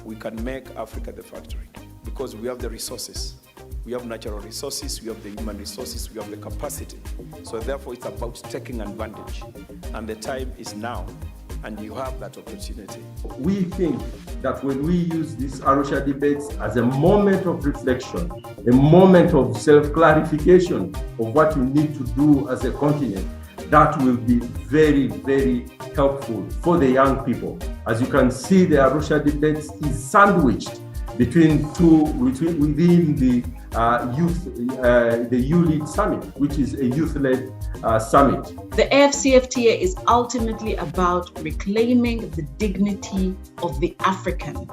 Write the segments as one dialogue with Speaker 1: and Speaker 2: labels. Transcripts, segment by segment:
Speaker 1: we can make Africa the factory because we have the resources. We have natural resources, we have the human resources, we have the capacity. So therefore it's about taking advantage. And the time is now, and you have that opportunity.
Speaker 2: We think that when we use these Arusha debates as a moment of reflection, a moment of self-clarification of what we need to do as a continent, that will be very, very helpful for the young people. As you can see, the Arusha debates is sandwiched within the U-Lead Summit, which is a youth-led summit.
Speaker 3: The AFCFTA is ultimately about reclaiming the dignity of the African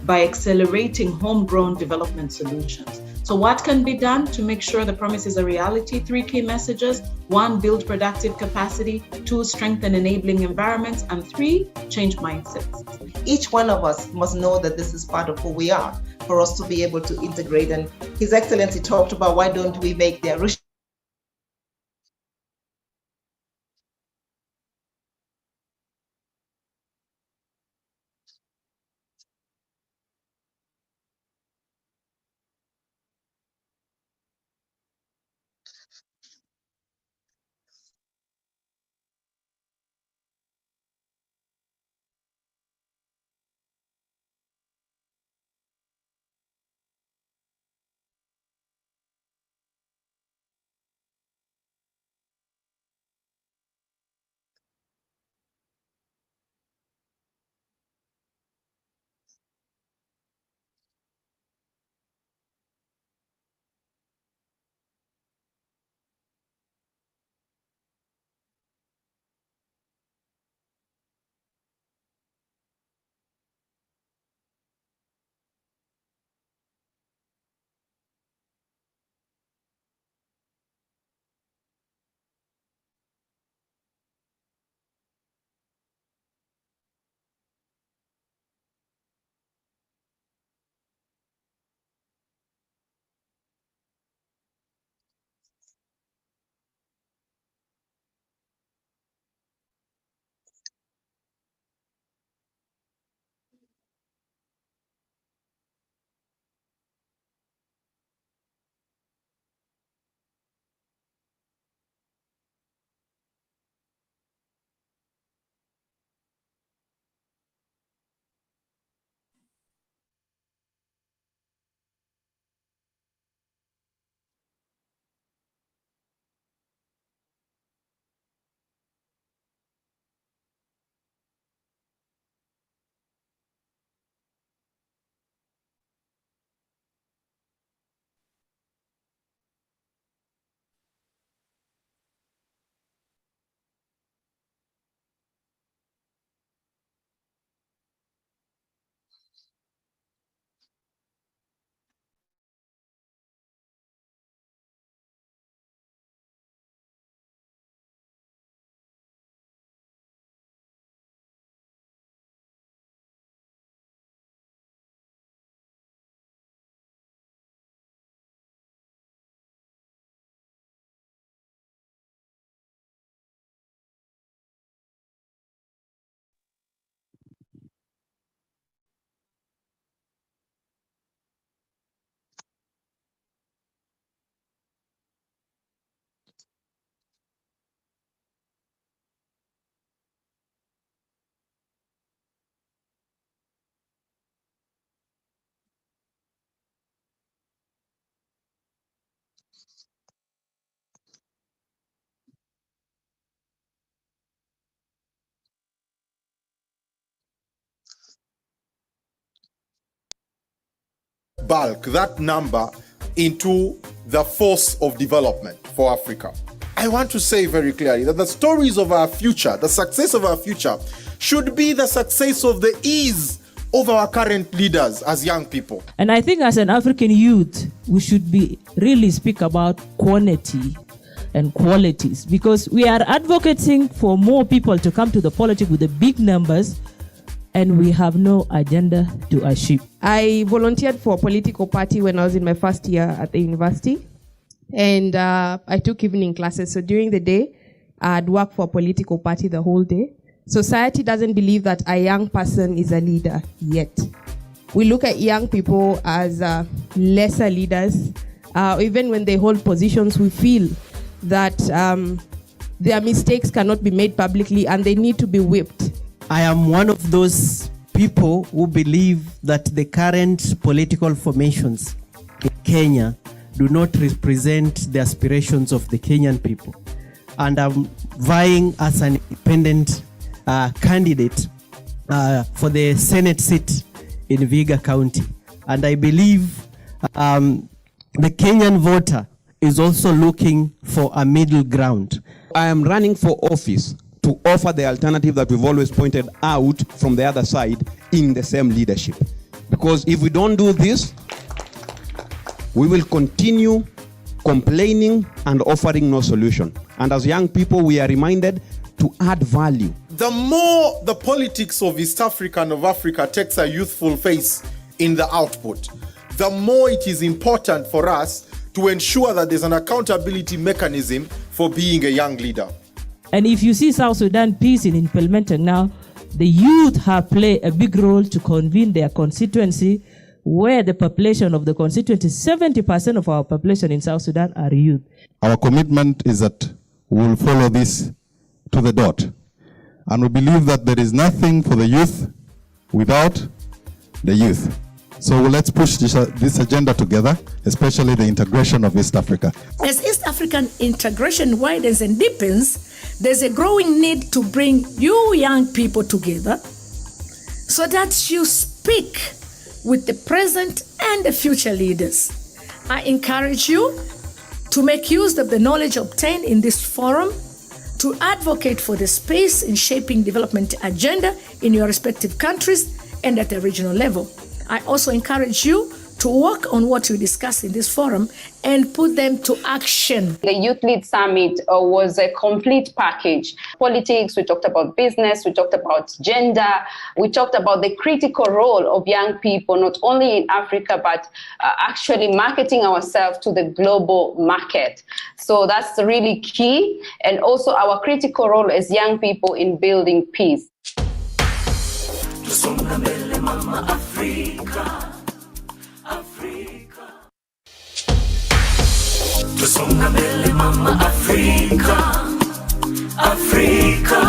Speaker 3: by accelerating homegrown development solutions. So what can be done to make sure the promise is a reality? 3 key messages. 1, build productive capacity. 2, strengthen enabling environments. And 3, change mindsets.
Speaker 4: Each one of us must know that this is part of who we are for us to be able to integrate. And His Excellency talked about why don't we make the Arusha
Speaker 5: bulk that number into the force of development for Africa. I want to say very clearly that the stories of our future, the success of our future, should be the success of the ease of our current leaders as young people.
Speaker 6: And I think as an African youth, we should be really speak about quantity and qualities, because we are advocating for more people to come to the politics with the big numbers, and we have no agenda to achieve.
Speaker 7: I volunteered for a political party when I was in my first year at the university, and I took evening classes. So during the day, I'd work for a political party the whole day. Society doesn't believe that a young person is a leader yet. we look at young people as lesser leaders. Even when they hold positions, we feel that their mistakes cannot be made publicly and they need to be whipped.
Speaker 8: I am one of those people who believe that the current political formations in Kenya do not represent the aspirations of the Kenyan people. And I'm vying as an independent candidate for the Senate seat in Vihiga County. And I believe the Kenyan voter is also looking for a middle ground.
Speaker 9: I am running for office to offer the alternative that we've always pointed out from the other side in the same leadership. Because if we don't do this, we will continue complaining and offering no solution. And as young people, we are reminded to add value.
Speaker 5: The more the politics of East Africa and of Africa takes a youthful face in the output, the more it is important for us to ensure that there's an accountability mechanism for being a young leader.
Speaker 6: And if you see South Sudan peace in implementing now, the youth have played a big role to convene their constituency, where the population of the constituency, 70% of our population in South Sudan are youth.
Speaker 10: Our commitment is that we will follow this to the dot. And we believe that there is nothing for the youth without the youth. So let's push this agenda together, especially the integration of East Africa.
Speaker 11: As East African integration widens and deepens, there's a growing need to bring you young people together so that you speak with the present and the future leaders. I encourage you to make use of the knowledge obtained in this forum to advocate for the space in shaping development agenda in your respective countries and at the regional level. I also encourage you to work on what you discuss in this forum and put them to action.
Speaker 12: The Youth Lead Summit was a complete package. Politics, we talked about business, we talked about gender, we talked about the critical role of young people, not only in Africa, but actually marketing ourselves to the global market. So that's really key. And also our critical role as young people in building peace.
Speaker 13: Tusonga mbele mama Afrika, Afrika, Tusonga mbele mama Afrika, Afrika,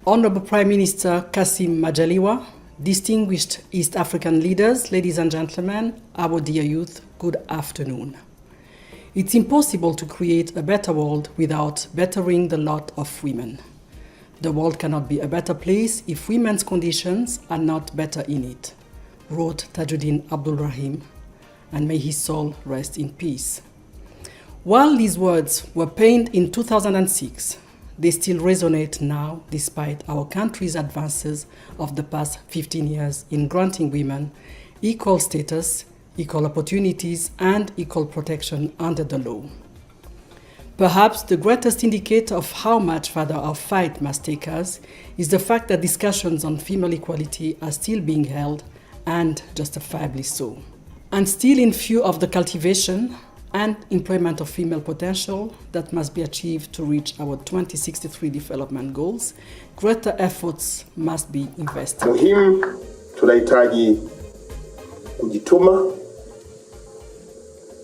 Speaker 14: Honorable Prime Minister Kassim Majaliwa, distinguished East African leaders, ladies and gentlemen, our dear youth, good afternoon. It's impossible to create a better world without bettering the lot of women. The world cannot be a better place if women's conditions are not better in it, wrote Tajuddin Abdul Rahim, and may his soul rest in peace. While these words were penned in 2006, they still resonate now despite our country's advances of the past 15 years in granting women equal status, equal opportunities, and equal protection under the law. Perhaps the greatest indicator of how much further our fight must take us is the fact that discussions on female equality are still being held, and justifiably so. And still in view of the cultivation and employment of female potential that must be achieved to reach our 2063 development goals, greater efforts must be invested.
Speaker 15: Muhimu tunahitaji kujituma,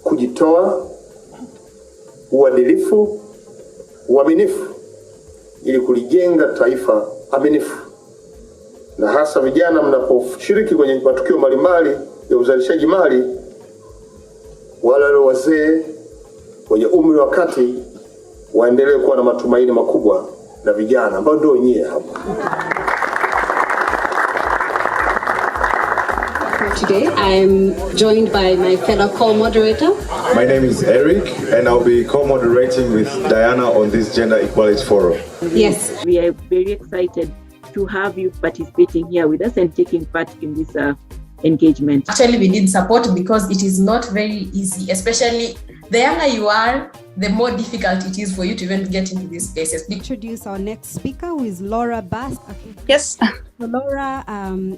Speaker 15: kujitoa, uadilifu, uaminifu ili kulijenga taifa aminifu. Na hasa vijana mnaposhiriki kwenye matukio mbalimbali ya uzalishaji mali, wale wazee wenye umri wa kati waendelee kuwa na matumaini makubwa na vijana ambao ndio nyie hapa.
Speaker 16: Today I'm joined by my fellow co-moderator.
Speaker 17: My name is Eric and I'll be co-moderating with Diana on this Gender Equality Forum.
Speaker 16: Yes.
Speaker 18: We are very excited to have you participating here with us and taking part in this engagement.
Speaker 19: Actually, we need support because it is not very easy, especially the younger you are, the more difficult it is for you to even get into these spaces.
Speaker 20: Introduce our next speaker, who is Laura Bast.
Speaker 19: Okay. Yes.
Speaker 20: So Laura,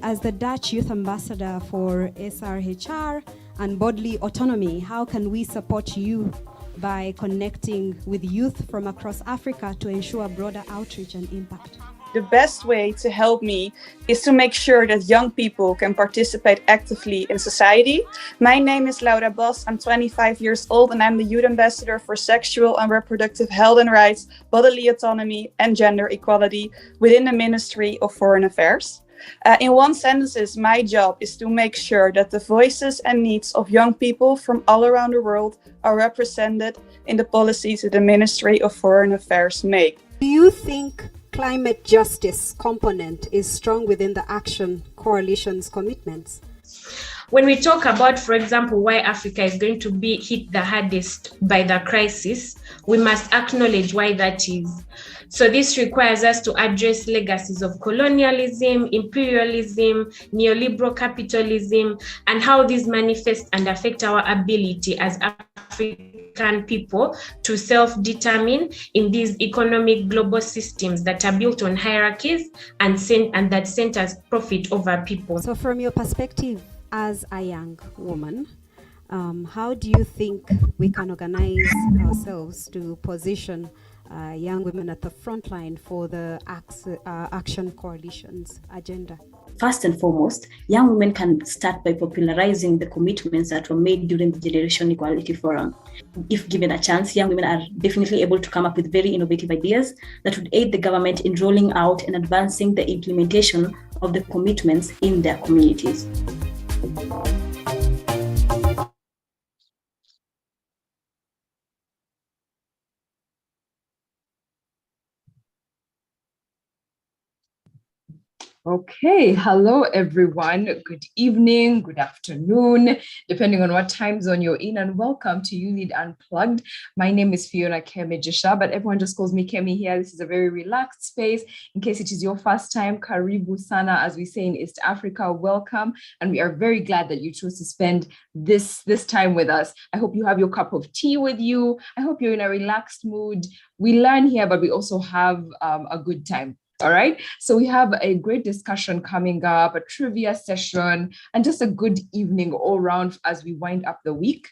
Speaker 20: as the Dutch Youth Ambassador for SRHR, and bodily autonomy, how can we support you by connecting with youth from across Africa to ensure broader outreach and impact?
Speaker 21: The best way to help me is to make sure that young people can participate actively in society. My name is Laura Bos, I'm 25 years old and I'm the Youth Ambassador for Sexual and Reproductive Health and Rights, Bodily Autonomy and Gender Equality within the Ministry of Foreign Affairs. In one sentence, my job is to make sure that the voices and needs of young people from all around the world are represented in the policies that the Ministry of Foreign Affairs make.
Speaker 20: Do you think climate justice component is strong within the Action Coalition's commitments?
Speaker 19: When we talk about, for example, why Africa is going to be hit the hardest by the crisis, we must acknowledge why that is. So this requires us to address legacies of colonialism, imperialism, neoliberal capitalism, and how these manifest and affect our ability as African people to self-determine in these economic global systems that are built on hierarchies and that centers profit over people.
Speaker 20: So from your perspective as a young woman, how do you think we can organize ourselves to position young women at the front line for the Action Coalition's agenda?
Speaker 22: First and foremost, young women can start by popularizing the commitments that were made during the Generation Equality Forum. If given a chance, young women are definitely able to come up with very innovative ideas that would aid the government in rolling out and advancing the implementation of the commitments in their communities.
Speaker 23: Okay, hello everyone. Good evening, good afternoon, depending on what time zone you're in, and welcome to ULEAD Unplugged. My name is Fiona Kemejisha, but everyone just calls me Kemi here. This is a very relaxed space. In case it is your first time, Karibu Sana, as we say in East Africa, welcome. And we are very glad that you chose to spend this time with us. I hope you have your cup of tea with you. I hope you're in a relaxed mood. We learn here, but we also have a good time. All right, so we have a great discussion coming up, a trivia session, and just a good evening all around as we wind up the week.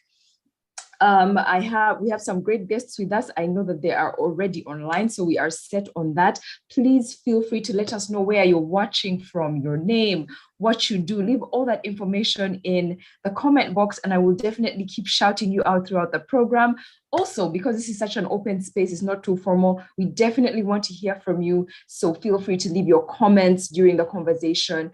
Speaker 23: We have some great guests with us. I know that they are already online, so we are set on that. Please feel free to let us know where you're watching from, your name, what you do. Leave all that information in the comment box, and I will definitely keep shouting you out throughout the program. Also, because this is such an open space, it's not too formal, we definitely want to hear from you. So feel free to leave your comments during the conversation.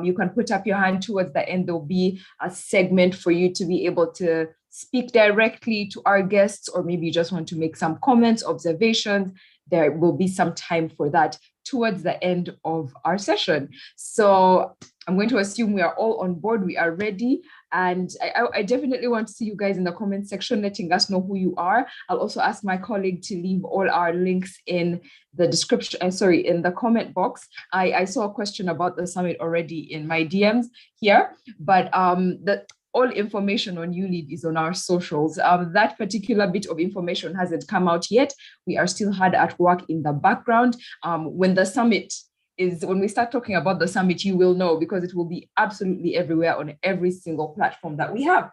Speaker 23: You can put up your hand towards the end. There'll be a segment for you to be able to speak directly to our guests, or maybe you just want to make some comments, observations. There will be some time for that towards the end of our session. So I'm going to assume we are all on board, we are ready. And I definitely want to see you guys in the comment section, letting us know who you are. I'll also ask my colleague to leave all our links in the description, in the comment box. I saw a question about the summit already in my DMs here, but all information on ULEAD is on our socials. That particular bit of information hasn't come out yet. We are still hard at work in the background. When we start talking about the summit, you will know, because it will be absolutely everywhere on every single platform that we have.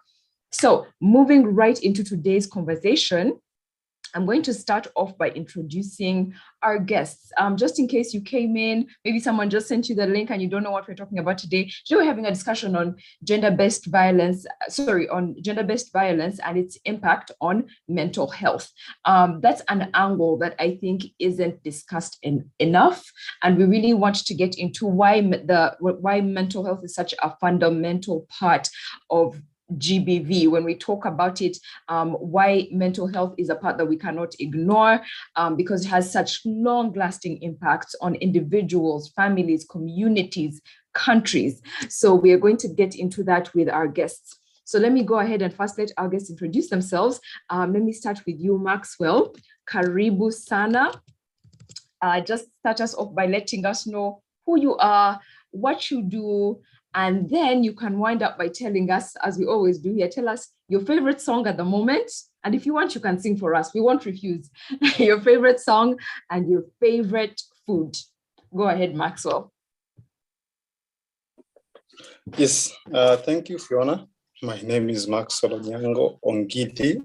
Speaker 23: So moving right into today's conversation, I'm going to start off by introducing our guests. Just in case you came in, maybe someone just sent you the link and you don't know what we're talking about today. Today we're having a discussion on gender-based violence and its impact on mental health. That's an angle that I think isn't discussed enough, and we really want to get into why mental health is such a fundamental part of GBV. When we talk about it, why mental health is a part that we cannot ignore, because it has such long-lasting impacts on individuals, families, communities, countries. So we are going to get into that with our guests. So let me go ahead and first let our guests introduce themselves. Let me start with you, Maxwell. Karibu Sana. Just start us off by letting us know who you are, what you do, and then you can wind up by telling us, as we always do here, tell us your favorite song at the moment. And if you want, you can sing for us. We won't refuse. Your favorite song and your favorite food. Go ahead, Maxwell.
Speaker 24: Yes, thank you, Fiona.
Speaker 1: My name is Maxwell Onyango Ongiti.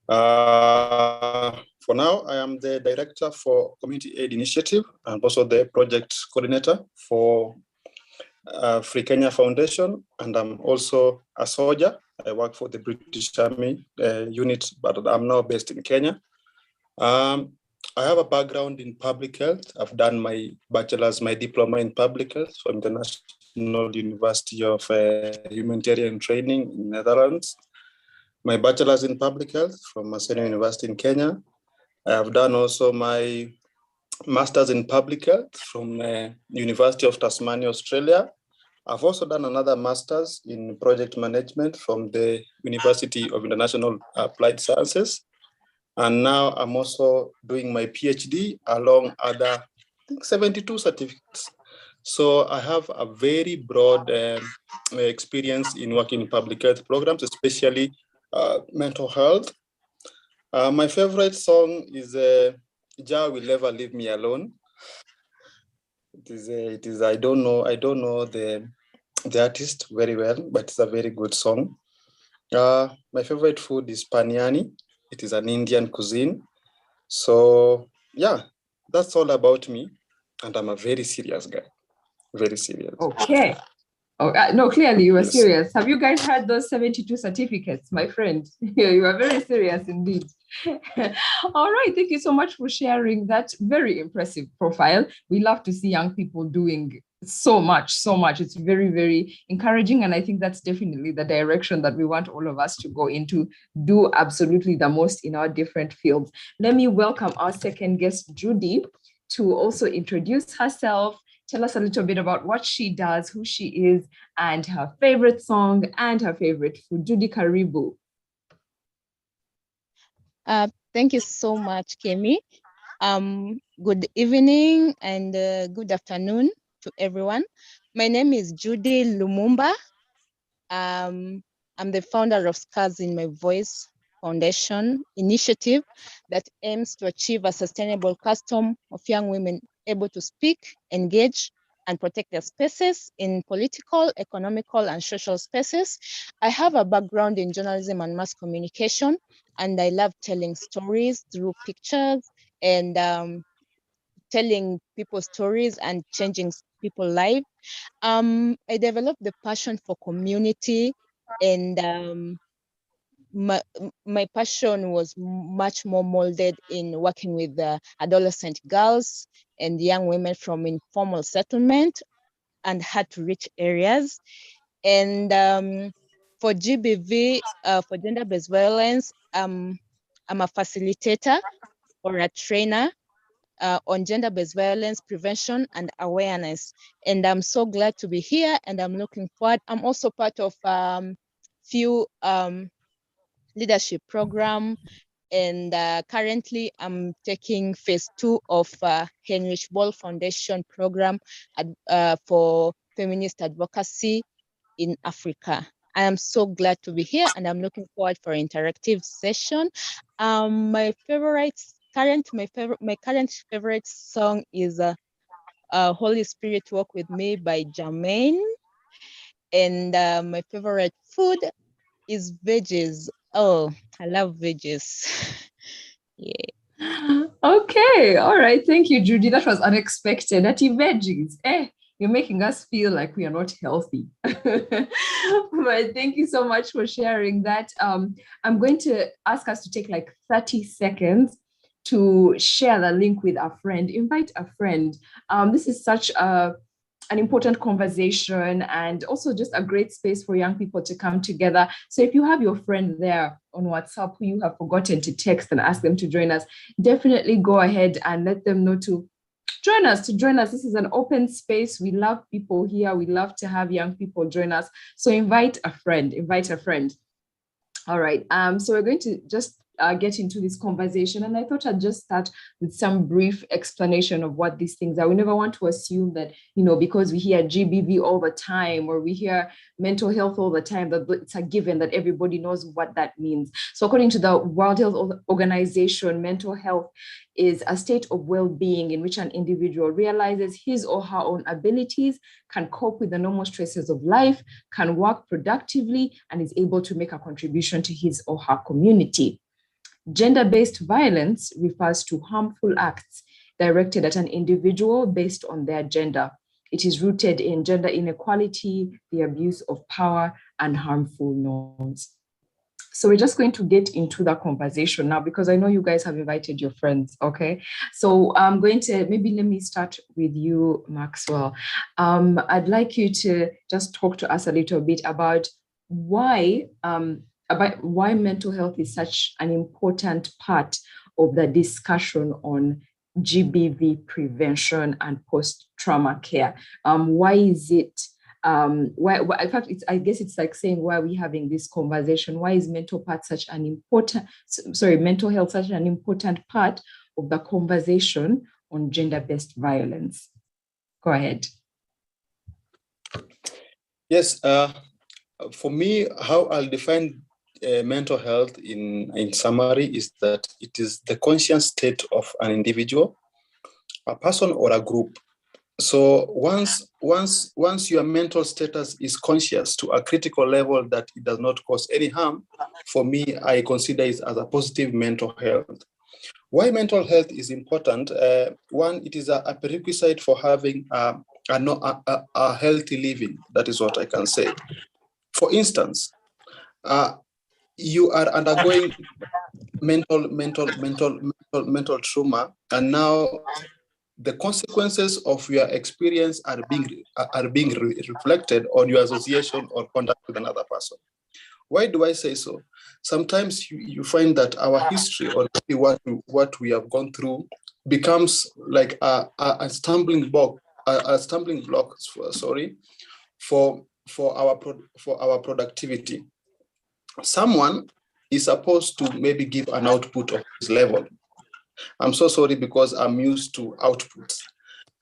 Speaker 1: For now, I am the Director for Community Aid Initiative and also the Project Coordinator for Free Kenya Foundation, and I'm also a soldier. I work for the British Army unit, but I'm now based in Kenya. I have a background in public health. I've done my bachelor's, my diploma in public health from the National University of Humanitarian Training in Netherlands. My bachelor's in public health from Maseno University in Kenya. I have done also my master's in public health from University of Tasmania, Australia. I've also done another master's in project management from the University of International Applied Sciences. And now I'm also doing my PhD along other, I think 72 certificates. So I have a very broad experience in working in public health programs, especially mental health. My favorite song is Jah Will Never Leave Me Alone. It is. I don't know the artist very well, but it's a very good song. My favorite food is paniani. It is an Indian cuisine. So yeah, that's all about me, and I'm a very serious guy. Very serious.
Speaker 23: Okay. Oh, no, clearly you were
Speaker 1: Yes.
Speaker 23: serious. Have you guys had those 72 certificates, my friend? Yeah, you are very serious indeed. All right, thank you so much for sharing that very impressive profile. We love to see young people doing so much. It's very, very encouraging. And I think that's definitely the direction that we want all of us to go into, do absolutely the most in our different fields. Let me welcome our second guest, Judy, to also introduce herself. Tell us a little bit about what she does, who she is, and her favorite song and her favorite food. Judy, karibu.
Speaker 2: Thank you so much, Kemi. Good evening and good afternoon to everyone. My name is Judy Lumumba. I'm the founder of Scars in My Voice Foundation initiative that aims to achieve a sustainable custom of young women able to speak, engage, and protect their spaces in political, economical, and social spaces. I have a background in journalism and mass communication, and I love telling stories through pictures and telling people stories and changing people's lives. I developed the passion for community, and my passion was much more molded in working with adolescent girls and young women from informal settlement and hard to reach areas. And for GBV, for gender-based violence, I'm a facilitator or a trainer on gender-based violence prevention and awareness. And I'm so glad to be here, and I'm looking forward. I'm also part of few leadership program, and currently I'm taking phase 2 of Heinrich Böll Foundation program for feminist advocacy in Africa. I am so glad to be here, and I'm looking forward for an interactive session. My current favorite song is Holy Spirit Walk With Me by Jermaine. And my favorite food is veggies. Oh, I love veggies. Yeah.
Speaker 23: Okay, all right. Thank you, Judy. That was unexpected. That veggies. You're making us feel like we are not healthy. But thank you so much for sharing that. I'm going to ask us to take like 30 seconds to share the link with a friend. Invite a friend. This is such an important conversation and also just a great space for young people to come together. So if you have your friend there on WhatsApp who you have forgotten to text and ask them to join us, definitely go ahead and let them know to join us. This is an open space. We love people here. We love to have young people join us. So invite a friend. All right. So we're going to just get into this conversation. And I thought I'd just start with some brief explanation of what these things are. We never want to assume that, because we hear GBV all the time, or we hear mental health all the time, that it's a given that everybody knows what that means. So according to the World Health Organization, mental health is a state of well-being in which an individual realizes his or her own abilities, can cope with the normal stresses of life, can work productively, and is able to make a contribution to his or her community. Gender-based violence refers to harmful acts directed at an individual based on their gender. It is rooted in gender inequality, the abuse of power, and harmful norms. So we're just going to get into the conversation now, because I know you guys have invited your friends, okay? So I'm going to, maybe let me start with you, Maxwell. I'd like you to just talk to us a little bit about why mental health is such an important part of the discussion on GBV prevention and post-trauma care. Why is it, in fact, I guess it's like saying, why are we having this conversation? Why is mental health such an important part of the conversation on gender-based violence? Go ahead.
Speaker 1: Yes, for me, how I'll define mental health in summary is that it is the conscious state of an individual, a person, or a group. So once your mental status is conscious to a critical level that it does not cause any harm, for me, I consider it as a positive mental health. Why mental health is important? One, it is a prerequisite for having a healthy living. That is what I can say. For instance, you are undergoing mental trauma, and now the consequences of your experience are being reflected on your association or contact with another person. Why do I say so? Sometimes you find that our history, or what we have gone through, becomes like a stumbling block. For our productivity. Someone is supposed to maybe give an output of his level. I'm so sorry because I'm used to outputs.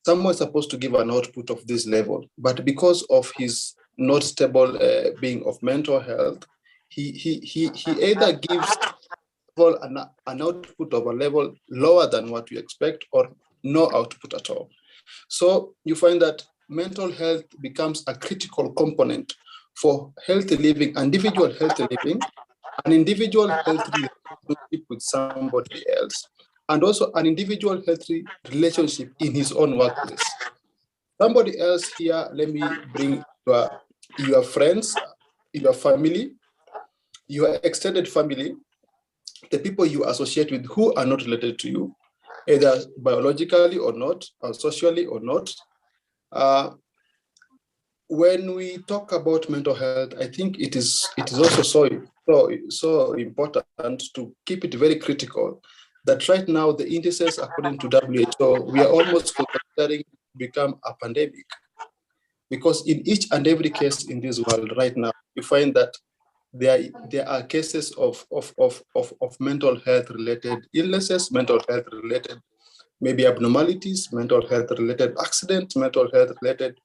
Speaker 1: Someone is supposed to give an output of this level, but because of his not stable being of mental health, he either gives an output of a level lower than what you expect, or no output at all. So you find that mental health becomes a critical component for healthy living, individual healthy living, an individual healthy relationship with somebody else, and also an individual healthy relationship in his own workplace. Somebody else here, let me bring your friends, your family, your extended family, the people you associate with who are not related to you, either biologically or not, or socially or not. When we talk about mental health, I think it is also so important to keep it very critical that right now the indices, according to WHO, we are almost considering to become a pandemic, because in each and every case in this world right now, you find that there are cases of mental health related illnesses, mental health related maybe abnormalities, mental health related accidents, mental health related.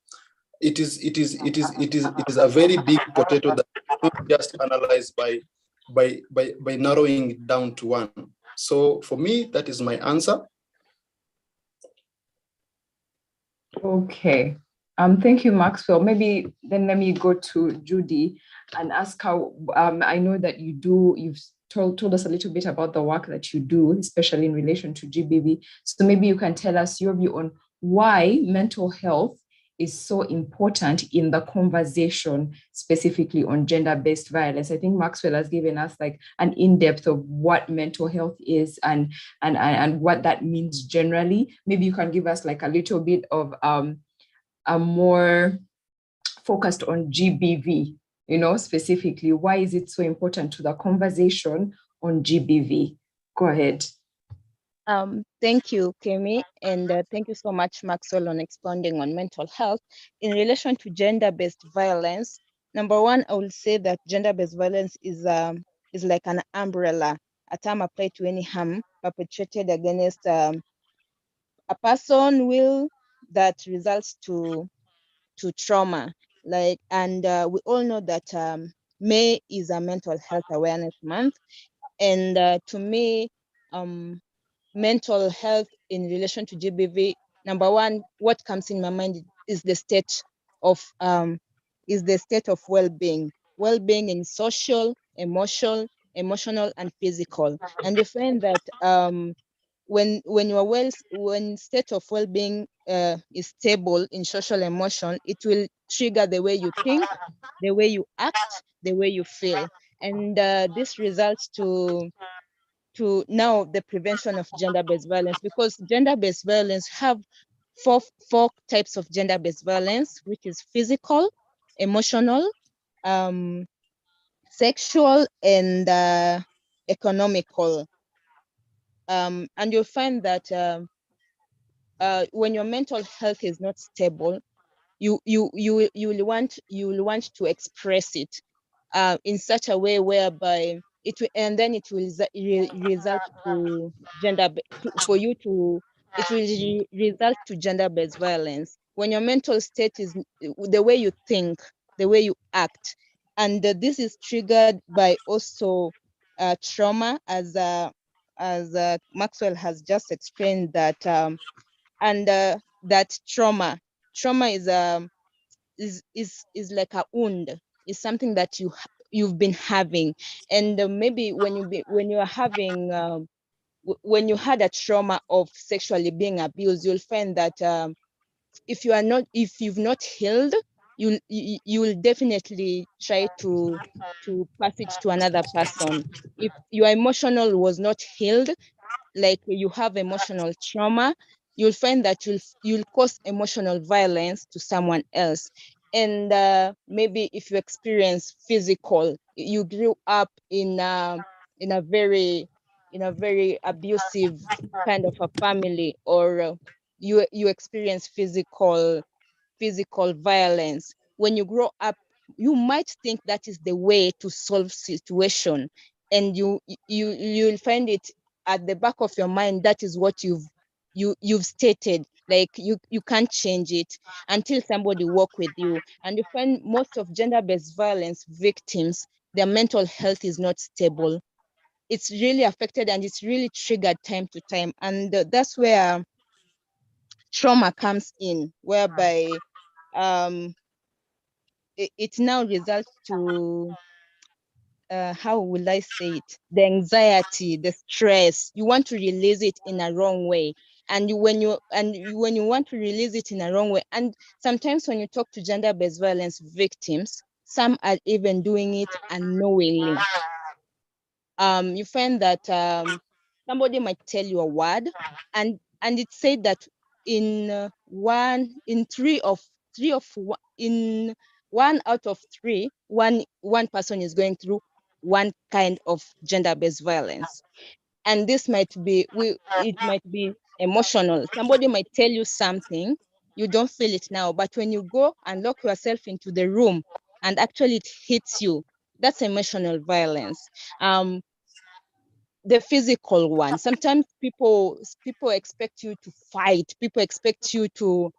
Speaker 1: It is a very big potato that not just analyzed by narrowing it down to one. So for me, that is my answer.
Speaker 23: Okay. Thank you, Maxwell. Maybe then let me go to Judy and ask how, I know that you've told us a little bit about the work that you do, especially in relation to GBV. So maybe you can tell us your view on why mental health is so important in the conversation, specifically on gender-based violence. I think Maxwell has given us like an in-depth of what mental health is and what that means generally. Maybe you can give us like a little bit of a more focused on GBV, specifically, why is it so important to the conversation on GBV? Go ahead.
Speaker 2: Thank you, Kemi, and thank you so much, Maxwell, on expounding on mental health. In relation to gender-based violence, number one, I will say that gender-based violence is like an umbrella a term applied to any harm perpetrated against a person will that results to trauma. Like, and we all know that May is a mental health awareness month, and to me, mental health in relation to GBV, number one, what comes in my mind is the state of well-being, well-being in social, emotional, and physical. And you find that when state of well-being is stable in social emotion, it will trigger the way you think, the way you act, the way you feel, and this results to now the prevention of gender-based violence, because gender-based violence have four types of gender-based violence, which is physical, emotional, sexual, and economical. And you'll find that when your mental health is not stable, you will want to express it in such a way whereby it will, and then it will result to result to gender-based violence. When your mental state is the way you think, the way you act, and this is triggered by also trauma, as Maxwell has just explained that, and that trauma is like a wound, is something that you've been having, and maybe when you are having when you had a trauma of sexually being abused, you'll find that if you've not healed, you will definitely try to pass it to another person. If your emotional was not healed, like you have emotional trauma, you'll find that you'll cause emotional violence to someone else. And maybe if you experience physical, you grew up in a very abusive kind of a family, or you experience physical violence. When you grow up, you might think that is the way to solve situation, and you'll find it at the back of your mind, that is what you've stated, like you can't change it until somebody work with you. And you find most of gender-based violence victims, their mental health is not stable. It's really affected, and it's really triggered time to time, and that's where trauma comes in, whereby it now results to how will I say it? The anxiety, the stress. You want to release it in a wrong way, and when you want to release it in a wrong way, and sometimes when you talk to gender-based violence victims, some are even doing it unknowingly. You find that somebody might tell you a word, and it's said that in one out of three, one person is going through one kind of gender-based violence. And this might be emotional. Somebody might tell you something, you don't feel it now, but when you go and lock yourself into the room and actually it hits you, that's emotional violence. The physical one, sometimes people expect you to fight, people expect you to,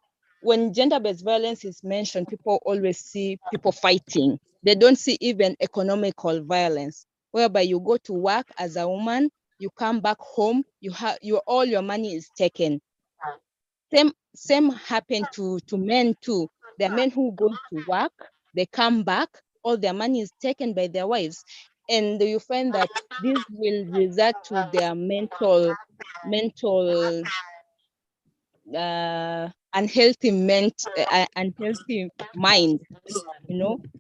Speaker 2: when gender-based violence is mentioned, people always see people fighting. They don't see even economical violence, whereby you go to work as a woman, you come back home, all your money is taken. Same happen to men too. There are men who go to work, they come back, all their money is taken by their wives, and you find that this will result to their mental unhealthy mind,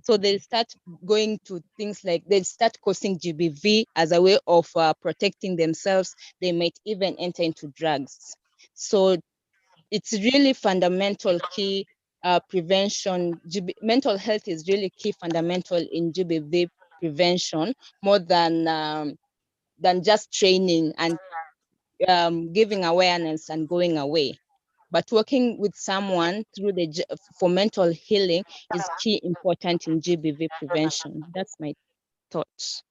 Speaker 2: so they start going to things like, they start causing GBV as a way of protecting themselves. They might even enter into drugs. So it's really fundamental key prevention. Mental health is really key fundamental in GBV prevention, more than just training and giving awareness and going away. But working with someone through for mental healing is key important in GBV prevention. That's my thoughts.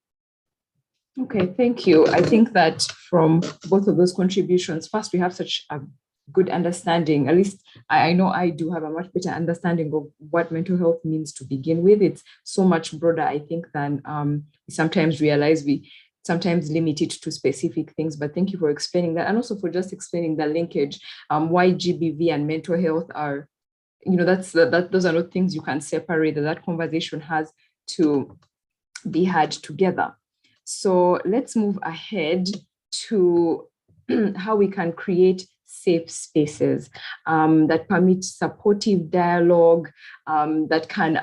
Speaker 23: Okay, thank you. I think that from both of those contributions, first, we have such a good understanding. At least I know I do have a much better understanding of what mental health means to begin with. It's so much broader, I think, than we sometimes realize. We sometimes limit it to specific things, but thank you for explaining that, and also for just explaining the linkage, why GBV and mental health are, those are not things you can separate, that conversation has to be had together. So let's move ahead to how we can create safe spaces that permit supportive dialogue, that can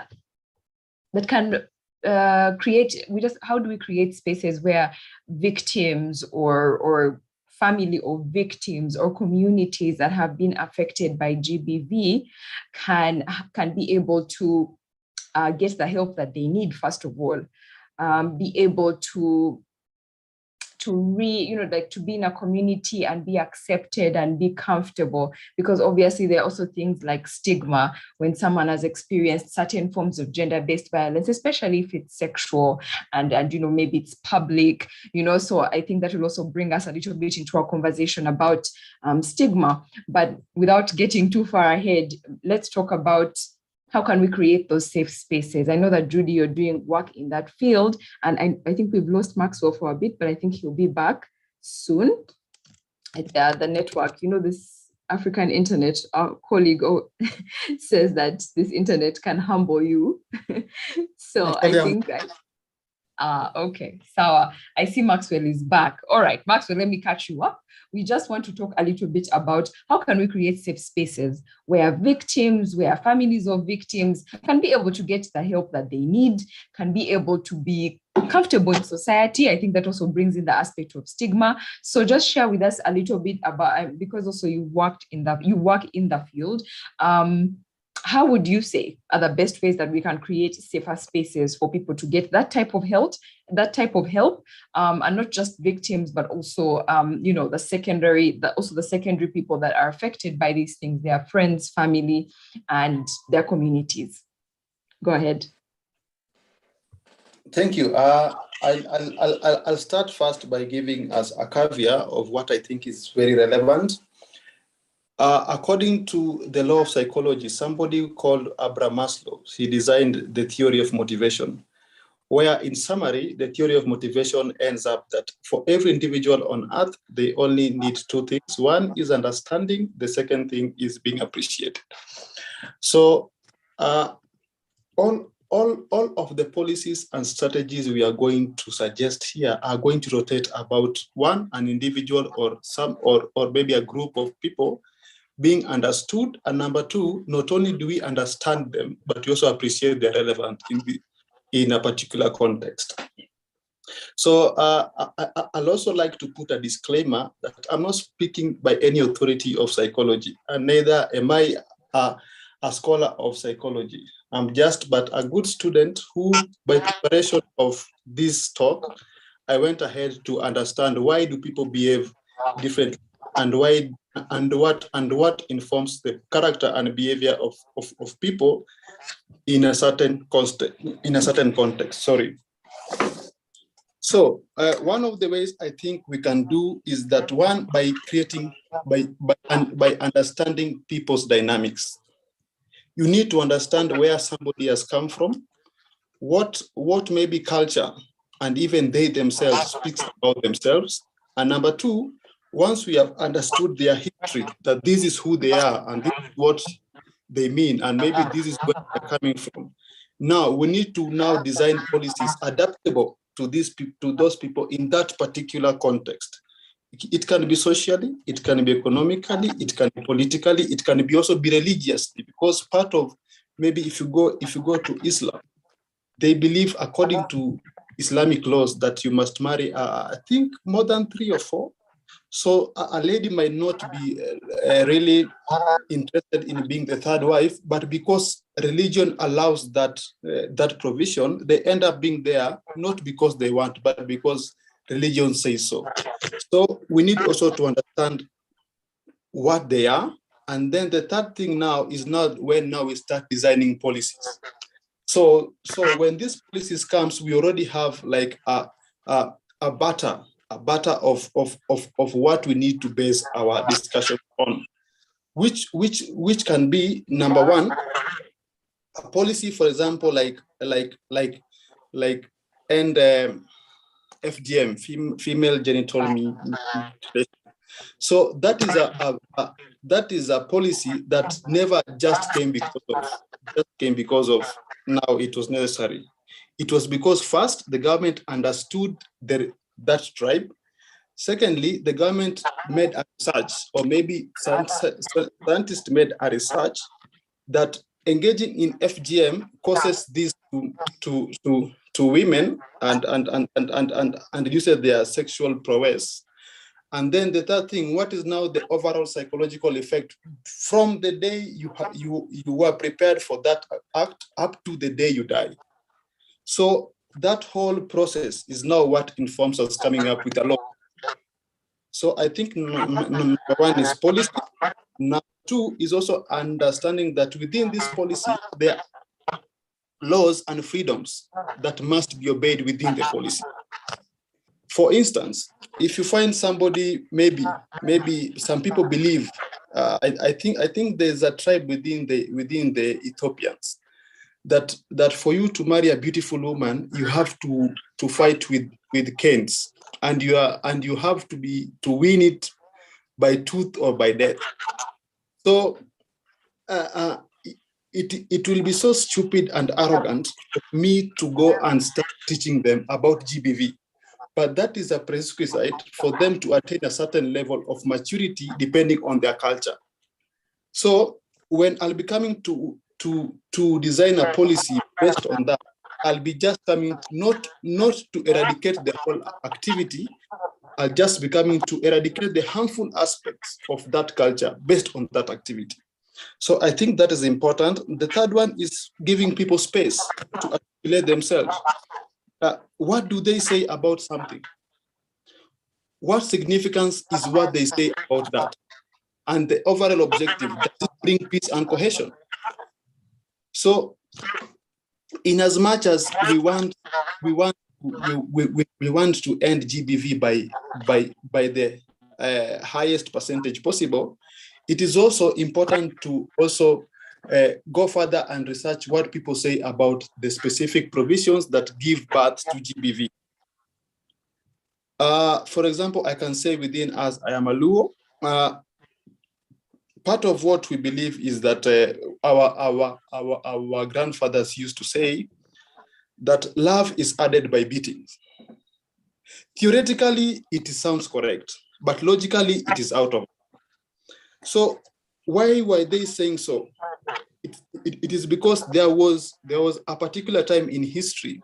Speaker 23: create. How do we create spaces where victims or family of victims or communities that have been affected by GBV can be able to get the help that they need, first of all, be able to be in a community and be accepted and be comfortable, because obviously there are also things like stigma when someone has experienced certain forms of gender-based violence, especially if it's sexual and maybe it's public, so I think that will also bring us a little bit into our conversation about stigma. But without getting too far ahead, let's talk about how can we create those safe spaces? I know that, Judy, you're doing work in that field, and I think we've lost Maxwell for a bit, but I think he'll be back soon. The network, this African internet, our colleague says that this internet can humble you. So I think okay, so I see Maxwell is back. All right, Maxwell, let me catch you up. We just want to talk a little bit about how can we create safe spaces where victims, where families of victims can be able to get the help that they need, can be able to be comfortable in society. I think that also brings in the aspect of stigma. So just share with us a little bit about, because also you work in the field. How would you say are the best ways that we can create safer spaces for people to get that type of help, and not just victims, but also, the secondary people that are affected by these things, their friends, family, and their communities? Go ahead.
Speaker 1: Thank you. I'll start first by giving us a caveat of what I think is very relevant. According to the law of psychology, somebody called Abraham Maslow, he designed the theory of motivation, where in summary, the theory of motivation ends up that for every individual on earth, they only need two things. One is understanding. The second thing is being appreciated. So all of the policies and strategies we are going to suggest here are going to rotate about one, an individual or maybe a group of people being understood, and number two, not only do we understand them, but we also appreciate their relevance in a particular context. So I'll also like to put a disclaimer that I'm not speaking by any authority of psychology, and neither am I a scholar of psychology. I'm just but a good student who, by preparation of this talk, I went ahead to understand why do people behave differently, and why and what informs the character and behavior of people in a certain context. Sorry. So one of the ways I think we can do is that one, by understanding people's dynamics. You need to understand where somebody has come from, what maybe culture and even they themselves speaks about themselves. And number two, once we have understood their history, that this is who they are and this is what they mean, and maybe this is where they're coming from. Now we need to design policies adaptable to those people in that particular context. It can be socially, it can be economically, it can be politically, it can be also be religiously, because part of maybe if you go to Islam, they believe according to Islamic laws that you must marry, I think more than 3 or 4. So a lady might not be really interested in being the third wife, but because religion allows that provision, they end up being there, not because they want, but because religion says so. So we need also to understand what they are. And then the third thing now is when we start designing policies. So when these policies comes, we already have like a butter of what we need to base our discussion on, which can be, number one, a policy, for example, like and FGM, female genital mutilation. So that is a policy that never just came because of now it was necessary. It was because first the government understood that tribe. Secondly, the government made a research, or maybe scientists made a research that engaging in FGM causes this to women and reduces their sexual prowess. And then the third thing, what is now the overall psychological effect from the day you were prepared for that act up to the day you die? So that whole process is now what informs us coming up with a law. So I think number one is policy. Number two is also understanding that within this policy, there are laws and freedoms that must be obeyed within the policy. For instance, if you find somebody, maybe some people believe, I think there's a tribe within the Ethiopians that for you to marry a beautiful woman, you have to fight with canes, and you have to win it by tooth or by death. So it will be so stupid and arrogant for me to go and start teaching them about GBV. But that is a prerequisite for them to attain a certain level of maturity depending on their culture. So when I'll be coming to design a policy based on that, I'll be just coming not to eradicate the whole activity. I'll just be coming to eradicate the harmful aspects of that culture based on that activity. So I think that is important. The third one is giving people space to articulate themselves. What do they say about something? What significance is what they say about that? And the overall objective, does it bring peace and cohesion? So, in as much as we want to end GBV by the highest percentage possible, it is also important to also go further and research what people say about the specific provisions that give birth to GBV. For example, I can say within us, I am a Luo. Part of what we believe is that our grandfathers used to say that love is added by beatings. Theoretically, it sounds correct, but logically, it is out of. So why were they saying so? It is because there was a particular time in history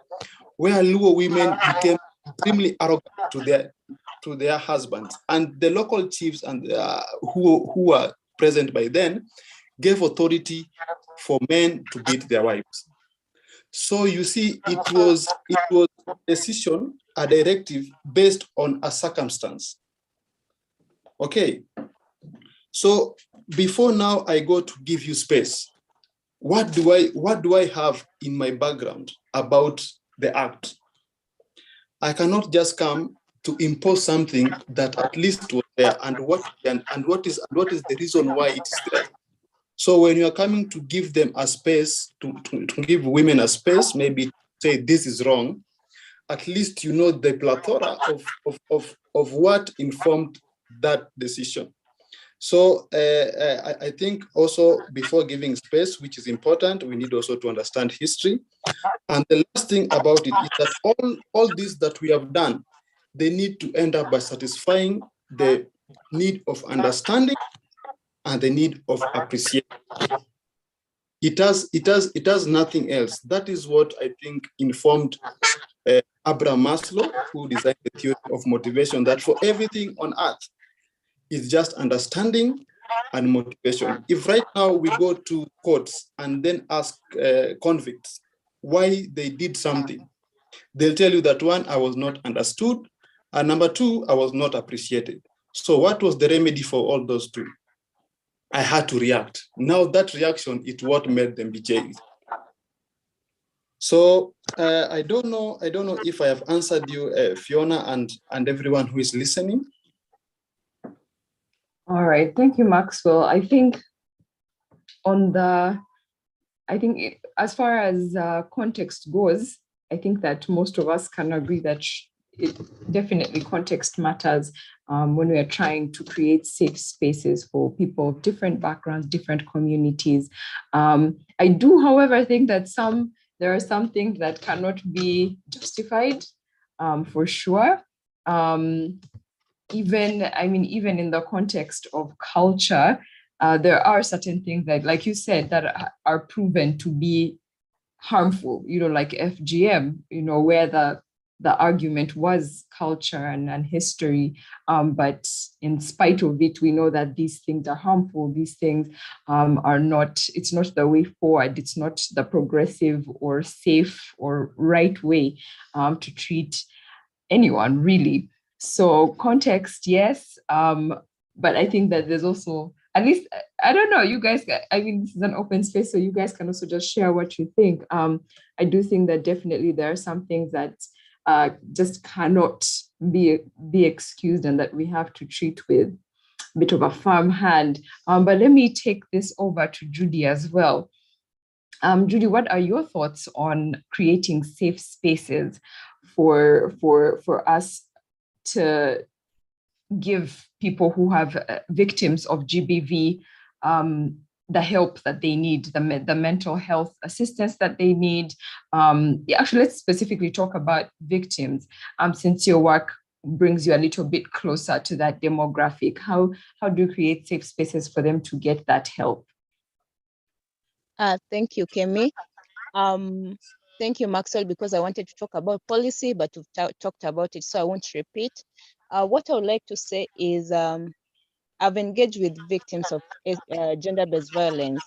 Speaker 1: where Luo women became extremely arrogant to their husbands, and the local chiefs and who were present by then gave authority for men to beat their wives. So you see, it was a decision, a directive based on a circumstance. Okay. So before now I go to give you space, what do I have in my background about the act? I cannot just come to impose something that at least was there, and what is the reason why it is there. So when you are coming to give them a space, to give women a space, maybe say this is wrong, at least you know the plethora of what informed that decision. So I think also before giving space, which is important, we need also to understand history. And the last thing about it is that all this that we have done, they need to end up by satisfying the need of understanding and the need of appreciation. It has nothing else. That is what I think informed Abraham Maslow, who designed the theory of motivation, that for everything on earth, is just understanding and motivation. If right now we go to courts and then ask convicts why they did something, they'll tell you that one, I was not understood, and number two, I was not appreciated. So what was the remedy for all those two? I had to react. Now that reaction is what made them be jailed. So I don't know if I have answered you, Fiona, and everyone who is listening.
Speaker 23: All right, thank you, Maxwell. I think as far as context goes, I think that most of us can agree that definitely context matters when we are trying to create safe spaces for people of different backgrounds, different communities. I do, however, think that there are some things that cannot be justified, for sure. Even in the context of culture, there are certain things that, like you said, that are proven to be harmful, like FGM, where the argument was culture and history. But in spite of it, we know that these things are harmful. These things it's not the way forward. It's not the progressive or safe or right way to treat anyone, really. So context, yes. But I think that there's also, at least, I don't know, you guys, this is an open space, so you guys can also just share what you think. I do think that definitely there are some things that just cannot be excused and that we have to treat with a bit of a firm hand. But let me take this over to Judy as well. Judy, what are your thoughts on creating safe spaces for us to give people who have victims of GBV the help that they need, the mental health assistance that they need? Actually, let's specifically talk about victims, since your work brings you a little bit closer to that demographic. How do you create safe spaces for them to get that help?
Speaker 2: Thank you, Kemi. Thank you, Maxwell, because I wanted to talk about policy, but we've talked about it, so I won't repeat. What I would like to say is I've engaged with victims of gender-based violence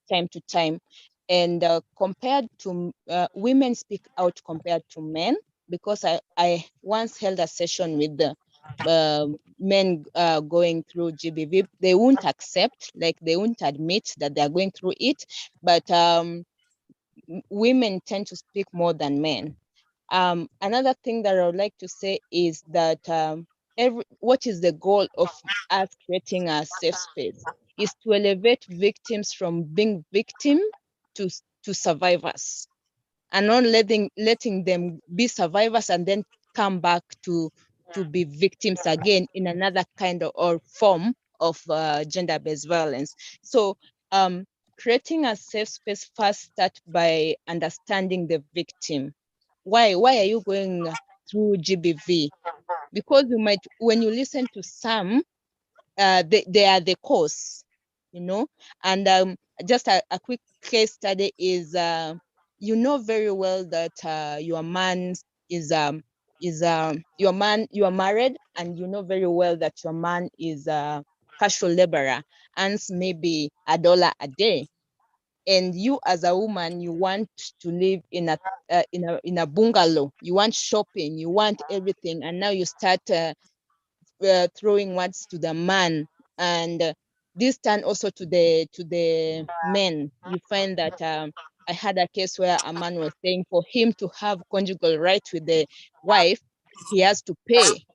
Speaker 2: time to time, and compared to women speak out compared to men, because I once held a session with the men going through GBV. They won't accept, they won't admit that they are going through it, but women tend to speak more than men. Another thing that I would like to say is that what is the goal of us creating a safe space is to elevate victims from being victim to survivors, and not letting them be survivors and then come back to be victims again in another kind of or form of gender-based violence. So creating a safe space first start by understanding the victim. Why are you going through GBV? Because when you listen to some, they are the cause, and just a quick case study is very well that your man you are married, and you know very well that your man is a casual laborer, earns maybe $1 a day, and you as a woman, you want to live in a bungalow, you want shopping, you want everything, and now you start throwing words to the man, and this turn also to the men. You find that I had a case where a man was saying for him to have conjugal rights with the wife, he has to pay,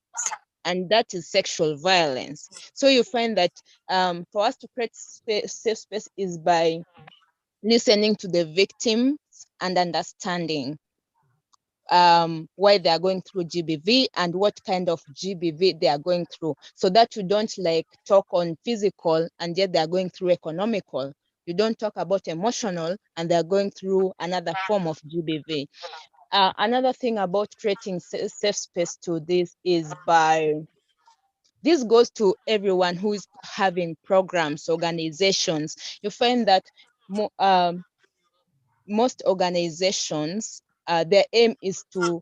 Speaker 2: and that is sexual violence. So you find that for us to create safe space is by listening to the victims and understanding why they are going through GBV and what kind of GBV they are going through, so that you don't talk on physical and yet they are going through economical. You don't talk about emotional and they are going through another form of GBV. Another thing about creating safe space to this is this goes to everyone who is having programs, organizations. You find that most organizations, their aim is to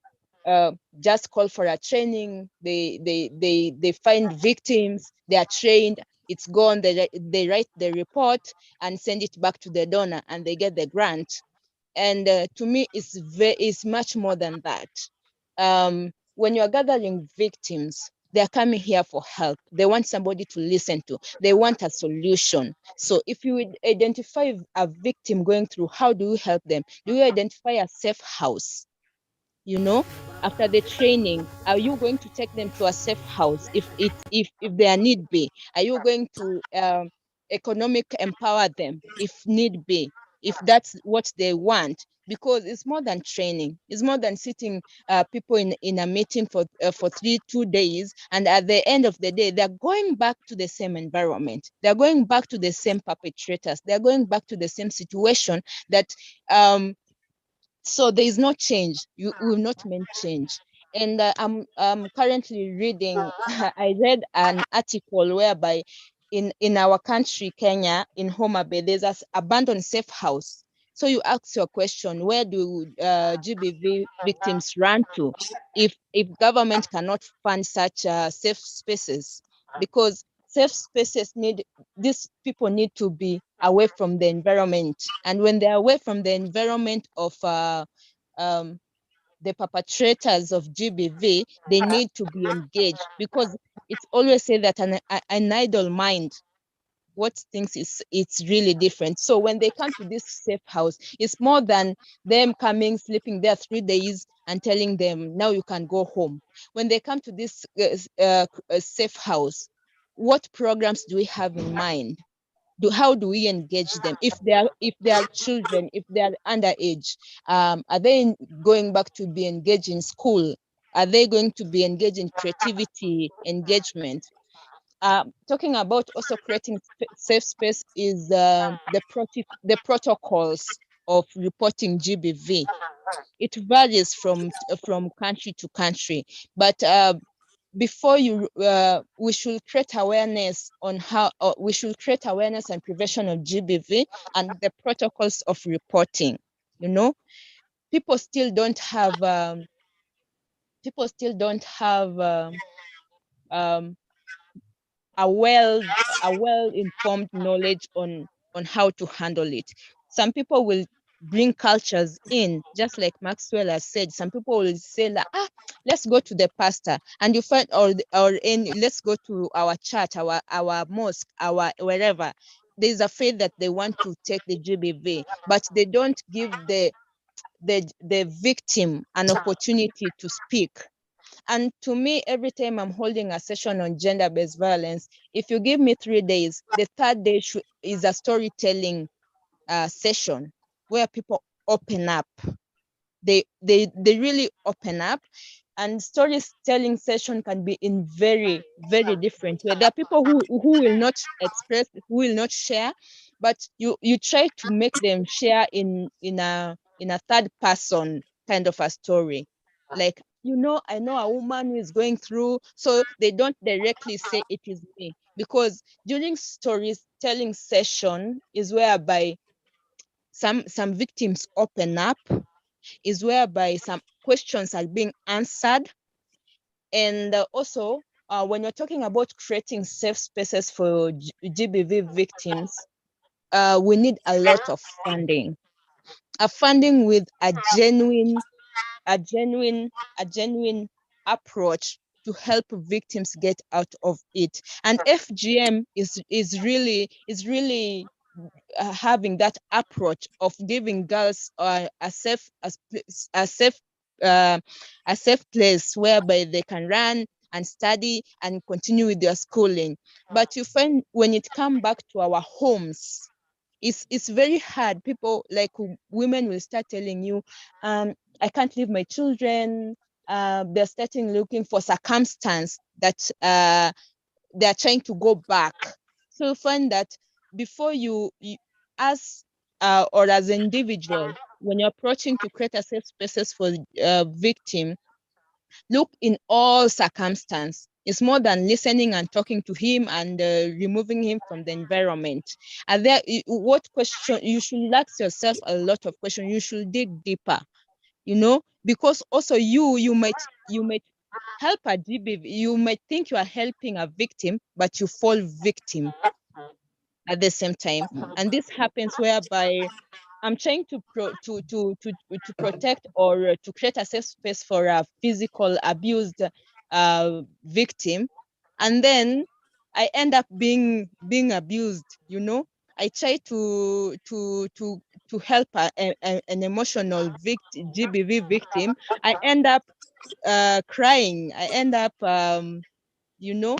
Speaker 2: just call for a training. They find victims, they are trained, it's gone, they write the report and send it back to the donor and they get the grant. And to me, it's much more than that. When you are gathering victims, they're coming here for help. They want somebody to listen to. They want a solution. So if you identify a victim going through, how do you help them? Do you identify a safe house? You know, after the training, are you going to take them to a safe house if there need be? Are you going to economic empower them if need be, if that's what they want? Because it's more than training. It's more than sitting people in a meeting for 2 days, and at the end of the day, they're going back to the same environment. They're going back to the same perpetrators. They're going back to the same situation that so there is no change. You will not make change. And I'm currently reading. I read an article whereby in our country, Kenya, in Homa Bay, there's an abandoned safe house. So you ask your question: where do GBV victims run to if government cannot fund such safe spaces? Because safe spaces these people need to be away from the environment, and when they're away from the environment of the perpetrators of GBV, they need to be engaged, because it's always said that an idle mind what thinks it's really different. So when they come to this safe house, it's more than them coming, sleeping there 3 days and telling them, now you can go home. When they come to this safe house, what programs do we have in mind? How do we engage them? If they are children, if they are underage, are they going back to be engaged in school? Are they going to be engaged in creativity engagement? Talking about also creating safe space is the protocols of reporting GBV. It varies from country to country, but before we should create awareness on how we should create awareness and prevention of GBV and the protocols of reporting. You know, people still don't have a well informed knowledge on how to handle it. Some people will bring cultures in, just like Maxwell has said. Some people will say that, let's go to the pastor, and you find let's go to our church, our mosque, our wherever. There's a faith that they want to take the GBV, but they don't give the victim an opportunity to speak. And to me, every time I'm holding a session on gender-based violence, if you give me 3 days, the third day is a storytelling session where people open up. They really open up, and storytelling session can be in very, very different way. There are people who will not express, who will not share, but you try to make them share in a third person kind of a story. Like, I know a woman who is going through, so they don't directly say it is me, because during storytelling session is whereby some victims open up, is whereby some questions are being answered. And also, when you're talking about creating safe spaces for GBV victims, we need a lot of funding. A funding with a genuine approach to help victims get out of it. And FGM is really having that approach of giving girls a safe place whereby they can run and study and continue with their schooling. But you find when it comes back to our homes, it's very hard. People, like women, will start telling you, I can't leave my children. They're starting looking for circumstance that they're trying to go back. So you find that before you as or as an individual, when you're approaching to create a safe spaces for victim, look in all circumstance. It's more than listening and talking to him and removing him from the environment. And what question you should ask yourself? A lot of questions. You should dig deeper, because also you might help a GBV. You might think you are helping a victim, but you fall victim at the same time. And this happens whereby I'm trying to protect or to create a safe space for physical abused victim, and then I end up being abused. You know, I try to help an emotional GBV victim. I end up crying. I end up you know,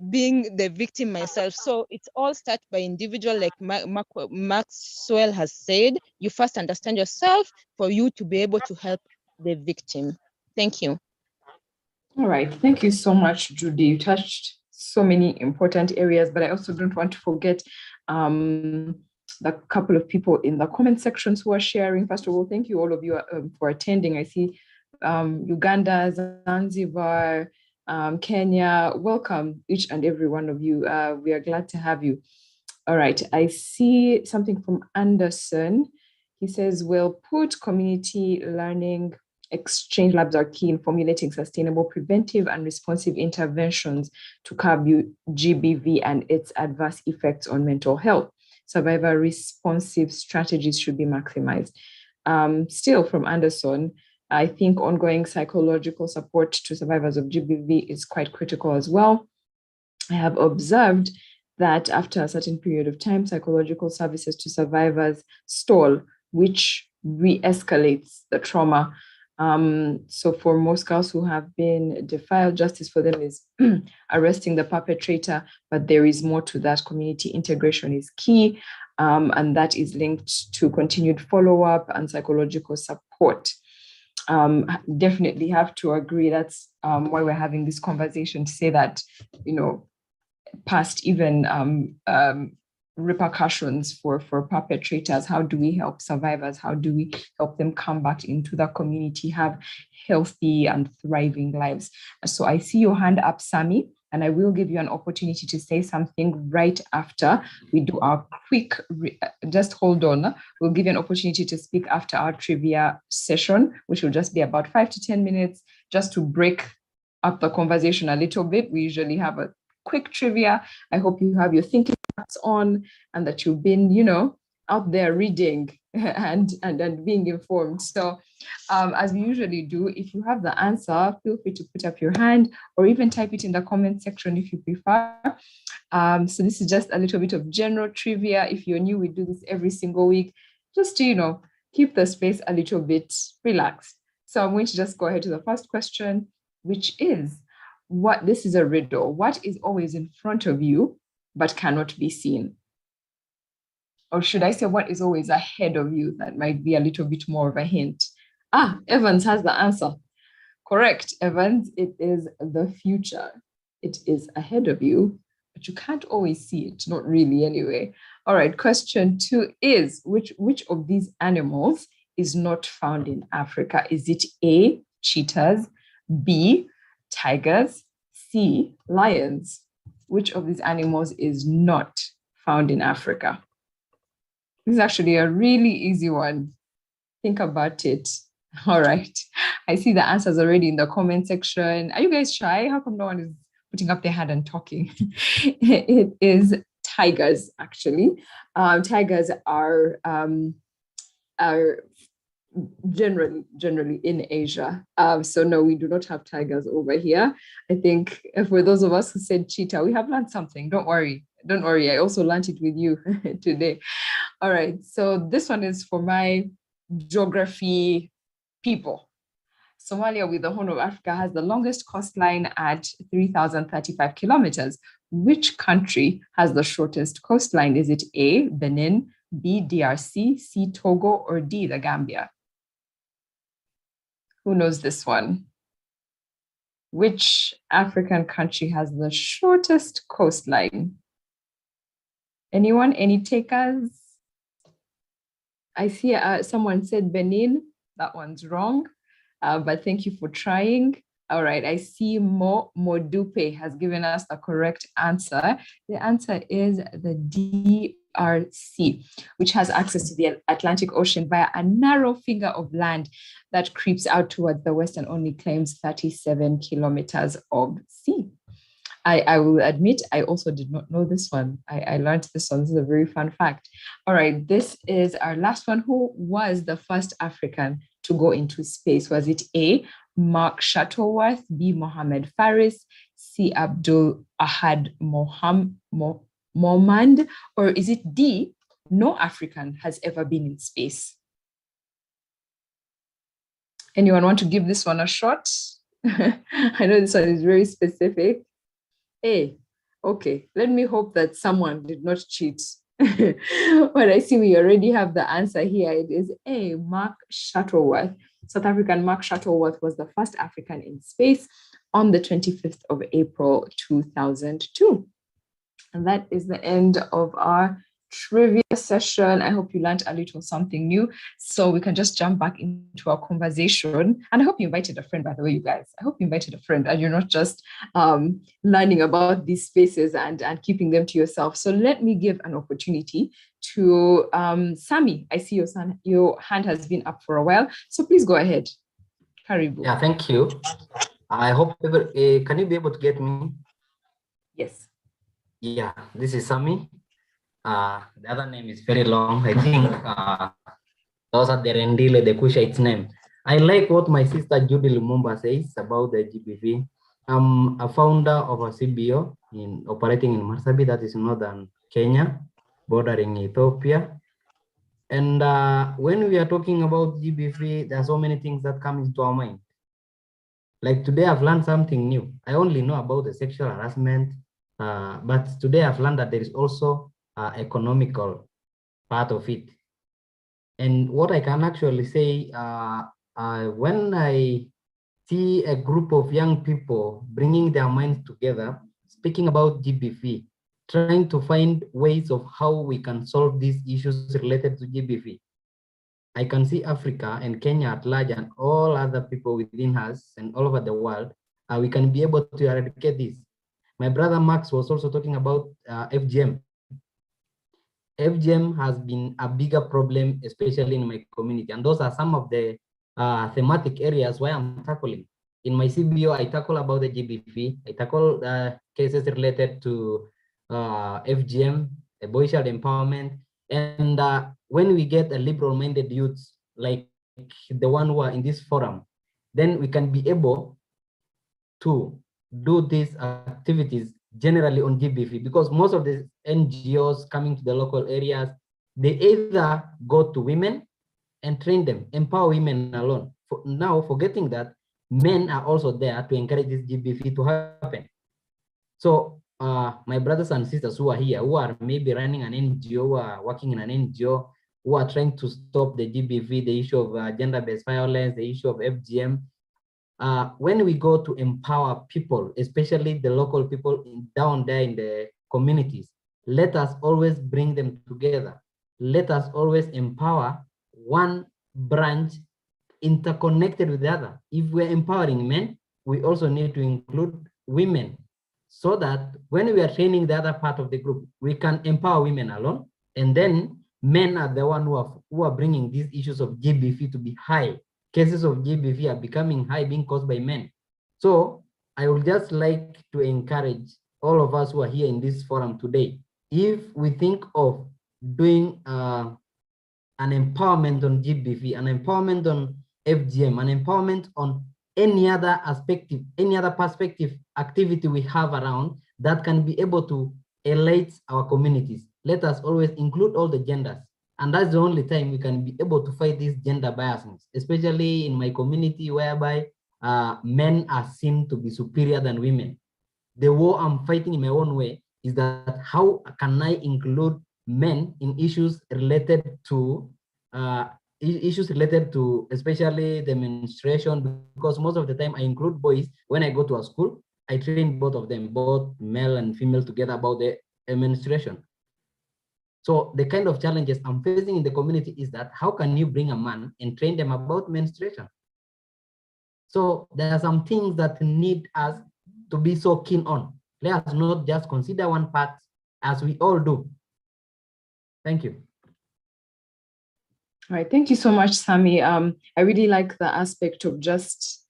Speaker 2: being the victim myself. So it's all start by individual, like Maxwell has said. You first understand yourself for you to be able to help the victim. Thank you.
Speaker 23: All right, thank you so much, Judy. You touched so many important areas, but I also don't want to forget the couple of people in the comment sections who are sharing. First of all, thank you all of you for attending. I see Uganda, Zanzibar, Kenya. Welcome, each and every one of you. We are glad to have you. All right, I see something from Anderson. He says, well put, community learning exchange labs are key in formulating sustainable preventive and responsive interventions to curb GBV and its adverse effects on mental health. Survivor responsive strategies should be maximized. Still from Anderson, I think ongoing psychological support to survivors of GBV is quite critical as well. I have observed that after a certain period of time, psychological services to survivors stall, which re-escalates the trauma. So for most girls who have been defiled, justice for them is arresting the perpetrator, but there is more to that. Community integration is key, and that is linked to continued follow-up and psychological support. Definitely have to agree. That's why we're having this conversation, to say that, you know, past even repercussions for perpetrators, how do we help survivors? How do we help them come back into the community, have healthy and thriving lives? So I see your hand up, Sami, and I will give you an opportunity to say something right after we do our quick, just hold on. We'll give you an opportunity to speak after our trivia session, which will just be about 5 to 10 minutes, just to break up the conversation a little bit. We usually have a quick trivia. I hope you have your thinking caps on and that you've been, you know, out there reading and being informed. So as we usually do, if you have the answer, feel free to put up your hand or even type it in the comment section if you prefer. So this is just a little bit of general trivia. If you're new, we do this every single week, just to, you know, keep the space a little bit relaxed. So I'm going to just go ahead to the first question, which is, this is a riddle. What is always in front of you but cannot be seen? Or should I say, what is always ahead of you? That might be a little bit more of a hint. Evans has the answer. Correct, Evans. It is the future. It is ahead of you, but you can't always see it. Not really, anyway. All right, question 2 is, which of these animals is not found in Africa? Is it A, cheetahs, B, tigers, C, lions? Which of these animals is not found in Africa? This is actually a really easy one. Think about it. All right. I see the answers already in the comment section. Are you guys shy? How come no one is putting up their hand and talking? It is tigers, actually. Tigers are generally in Asia. So no, we do not have tigers over here. I think for those of us who said cheetah, we have learned something. Don't worry. I also learned it with you today. All right, so this one is for my geography people. Somalia, with the Horn of Africa, has the longest coastline at 3,035 kilometers. Which country has the shortest coastline? Is it A, Benin, B, DRC, C, Togo, or D, the Gambia? Who knows this one? Which African country has the shortest coastline? Anyone? Any takers? I see someone said Benin. That one's wrong, but thank you for trying. All right, I see Modupe has given us the correct answer. The answer is the DRC, which has access to the Atlantic Ocean via a narrow finger of land that creeps out towards the west and only claims 37 kilometers of sea. I will admit, I also did not know this one. I learned this one. This is a very fun fact. All right, this is our last one. Who was the first African to go into space? Was it A, Mark Shuttleworth, B. Mohammed Faris, C. Abdul Ahad Momand, or is it D. No African has ever been in space? Anyone want to give this one a shot? I know this one is very specific. A. Okay, let me hope that someone did not cheat. But I see we already have the answer here. It is A. Mark Shuttleworth. South African Mark Shuttleworth was the first African in space on the 25th of April, 2002. And that is the end of our trivia session. I hope you learned a little something new, so we can just jump back into our conversation. And I hope you invited a friend, by the way, you guys. I hope you invited a friend and you're not just learning about these spaces and keeping them to yourself. So let me give an opportunity to Sami. I see your hand has been up for a while, so please go ahead. Karibu.
Speaker 3: Yeah, thank you. I hope can you be able to get me?
Speaker 23: Yes.
Speaker 3: Yeah, this is Sami. The other name is very long. I think those are the Rendile, the Cushite's name. I like what my sister Judy Lumumba says about the GBV. I'm a founder of a CBO operating in Marsabit, that is northern Kenya, bordering Ethiopia. And when we are talking about GBV, there are so many things that come into our mind. Like today, I've learned something new. I only know about the sexual harassment, but today I've learned that there is also economical part of it. And what I can actually say, when I see a group of young people bringing their minds together, speaking about GBV, trying to find ways of how we can solve these issues related to GBV, I can see Africa and Kenya at large and all other people within us and all over the world, we can be able to eradicate this. My brother Max was also talking about FGM. FGM has been a bigger problem, especially in my community. And those are some of the thematic areas where I'm tackling. In my CBO, I tackle about the GBV. I tackle cases related to FGM, boy child empowerment. And when we get a liberal-minded youths like the one who are in this forum, then we can be able to do these activities generally on GBV, because most of the NGOs coming to the local areas, they either go to women and train them, empower women alone. Now, forgetting that men are also there to encourage this GBV to happen. So my brothers and sisters who are here, who are maybe running an NGO, who are working in an NGO, who are trying to stop the GBV, the issue of gender-based violence, the issue of FGM, when we go to empower people, especially the local people down there in the communities, let us always bring them together. Let us always empower one branch interconnected with the other. If we're empowering men, we also need to include women, so that when we are training the other part of the group, we can empower women alone, and then men are the one who are bringing these issues of GBV to be high. Cases of GBV are becoming high, being caused by men. So I would just like to encourage all of us who are here in this forum today, if we think of doing an empowerment on GBV, an empowerment on FGM, an empowerment on any other perspective activity we have around that can be able to elevate our communities, let us always include all the genders. And that's the only time we can be able to fight these gender biases, especially in my community, whereby men are seen to be superior than women. The war I'm fighting in my own way is that how can I include men in issues related to especially the menstruation, because most of the time I include boys. When I go to a school, I train both of them, both male and female together, about the menstruation. So the kind of challenges I'm facing in the community is that how can you bring a man and train them about menstruation? So there are some things that need us to be so keen on. Let us not just consider one part, as we all do. Thank you.
Speaker 23: All right, thank you so much, Sami. I really like the aspect of just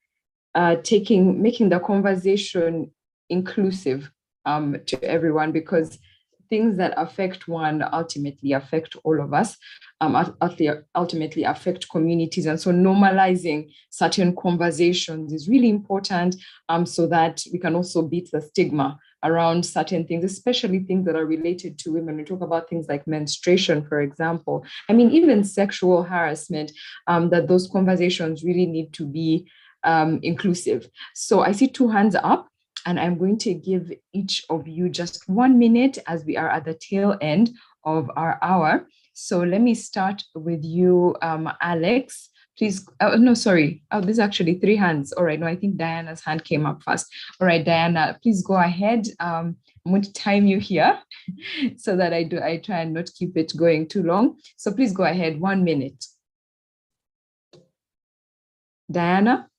Speaker 23: making the conversation inclusive to everyone, because things that affect one ultimately affect all of us, ultimately affect communities. And so normalizing certain conversations is really important, so that we can also beat the stigma around certain things, especially things that are related to women. We talk about things like menstruation, for example. I mean, even sexual harassment, that those conversations really need to be inclusive. So I see 2 hands up, and I'm going to give each of you just 1 minute as we are at the tail end of our hour. So let me start with you, Alex. Please, no, sorry. Oh, there's actually 3 hands. All right, no, I think Diana's hand came up first. All right, Diana, please go ahead. I'm going to time you here so that I try and not keep it going too long. So please go ahead, 1 minute. Diana?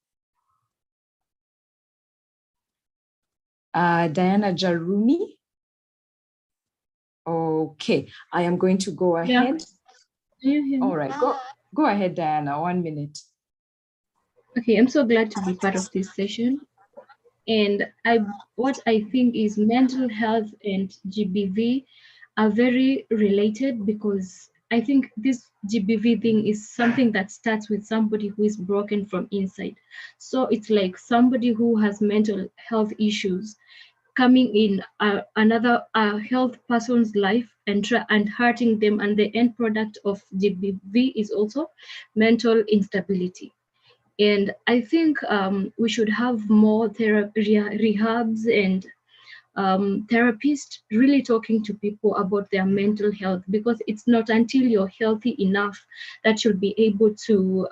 Speaker 23: Diana Jarumi? Okay, I am going to go ahead.
Speaker 4: Yeah.
Speaker 23: All right, go ahead, Diana, 1 minute.
Speaker 4: Okay, I'm so glad to be part of this session. And what I think is mental health and GBV are very related, because I think this GBV thing is something that starts with somebody who is broken from inside. So it's like somebody who has mental health issues coming in another health person's life and hurting them, and the end product of GBV is also mental instability. And I think we should have more rehabs and therapists really talking to people about their mental health, because it's not until you're healthy enough that you'll be able to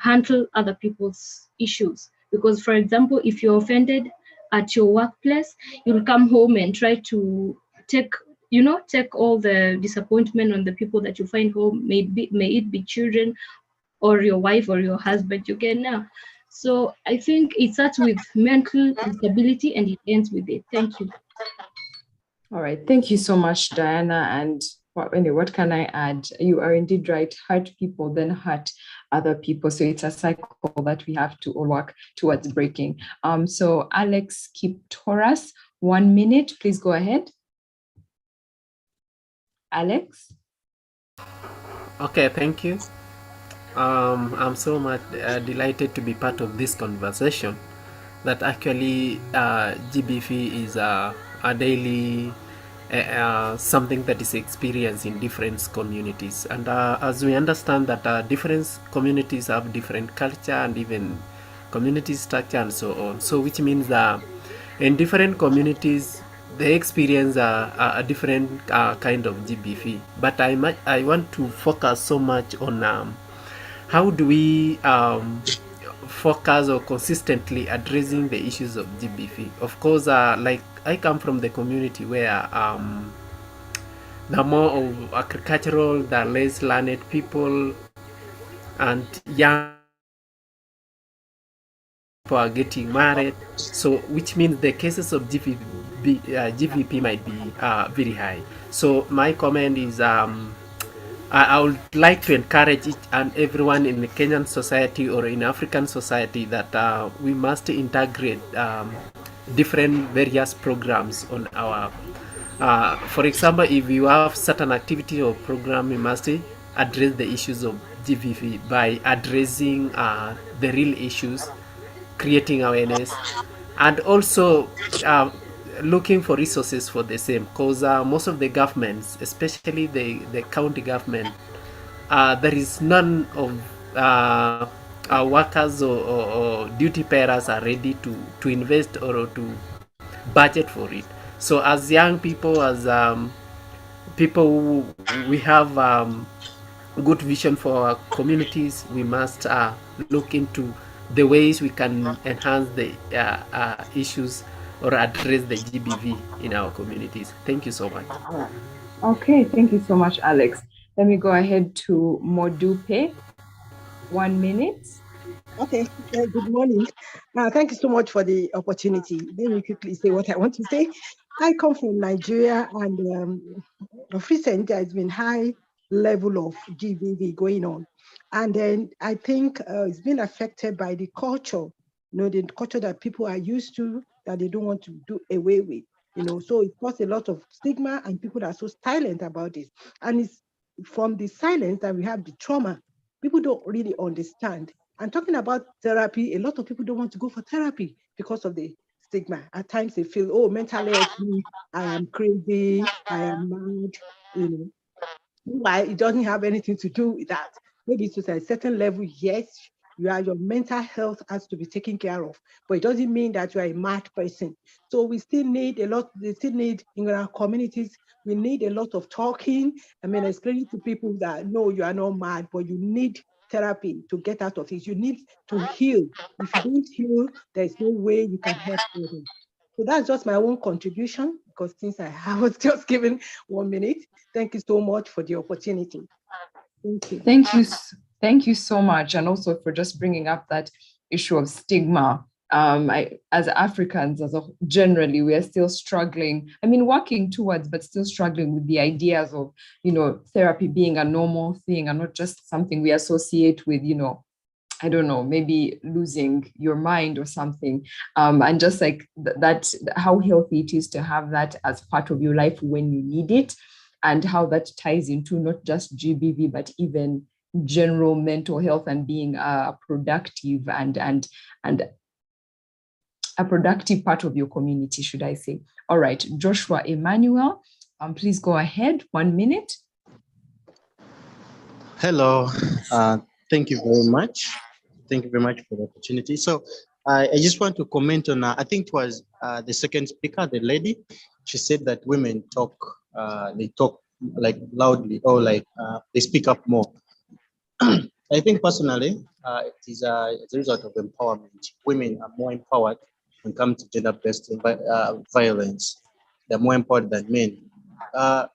Speaker 4: handle other people's issues. Because, for example, if you're offended at your workplace, you'll come home and try to take all the disappointment on the people that you find home, may it be children or your wife or your husband, you can now. So I think it starts with mental instability and it ends with it. Thank you.
Speaker 23: All right, thank you so much, Diana. And what can I add? You are indeed right. Hurt people then hurt other people. So it's a cycle that we have to all work towards breaking. So Alex Kiptoras, 1 minute, please go ahead. Alex?
Speaker 7: Okay, thank you. I'm so much delighted to be part of this conversation, that actually GBV is a daily something that is experienced in different communities. And as we understand that different communities have different culture and even community structure and so on. So which means that in different communities, they experience a different kind of GBV. But I want to focus so much on how do we focus or consistently addressing the issues of GBV. Of course, like I come from the community where the more of agricultural, the less learned people and young people are getting married. So which means the cases of GVP might be very high. So my comment is I would like to encourage each and everyone in the Kenyan society or in African society that we must integrate different various programs on our, for example, if you have certain activity or program, we must address the issues of GVV by addressing the real issues, creating awareness, and also looking for resources for the same, because most of the governments, especially the county government, there is none of our workers or duty bearers are ready to invest or to budget for it. So as young people, as people who we have good vision for our communities, we must look into the ways we can enhance the issues or address the GBV in our communities. Thank you so much.
Speaker 23: Okay, thank you so much, Alex. Let me go ahead to Modupe. 1 minute.
Speaker 8: Okay, good morning. Thank you so much for the opportunity. Let me quickly say what I want to say. I come from Nigeria, and of recent there has been high level of GBV going on. And then I think it's been affected by the culture, the culture that people are used to, that they don't want to do away with. So it causes a lot of stigma and people are so silent about it. And it's from the silence that we have the trauma. People don't really understand. And talking about therapy, a lot of people don't want to go for therapy because of the stigma. At times they feel, oh, mental health, I am crazy, I am mad. Why? It doesn't have anything to do with that. Maybe to a certain level, yes, your mental health has to be taken care of, but it doesn't mean that you are a mad person. So we still need a lot, they still need in our communities, we need a lot of talking. Explaining to people that no, you are not mad, but you need therapy to get out of it. You need to heal. If you don't heal, there is no way you can help others. So that's just my own contribution, because since I was just given 1 minute, thank you so much for the opportunity. Thank you.
Speaker 23: Thank you so much, and also for just bringing up that issue of stigma. As Africans, generally, we are still struggling. Working towards, but still struggling with the ideas of, therapy being a normal thing and not just something we associate with, I don't know, maybe losing your mind or something. And just like that, how healthy it is to have that as part of your life when you need it, and how that ties into not just GBV, but even general mental health and being productive and a productive part of your community, should I say. All right, Joshua Emmanuel, please go ahead, 1 minute.
Speaker 5: Hello, thank you very much. Thank you very much for the opportunity. So I just want to comment on, I think it was the second speaker, the lady. She said that women talk, they talk like loudly, or like they speak up more. I think personally, it is a result of empowerment. Women are more empowered when it comes to gender-based violence. They're more empowered than men. I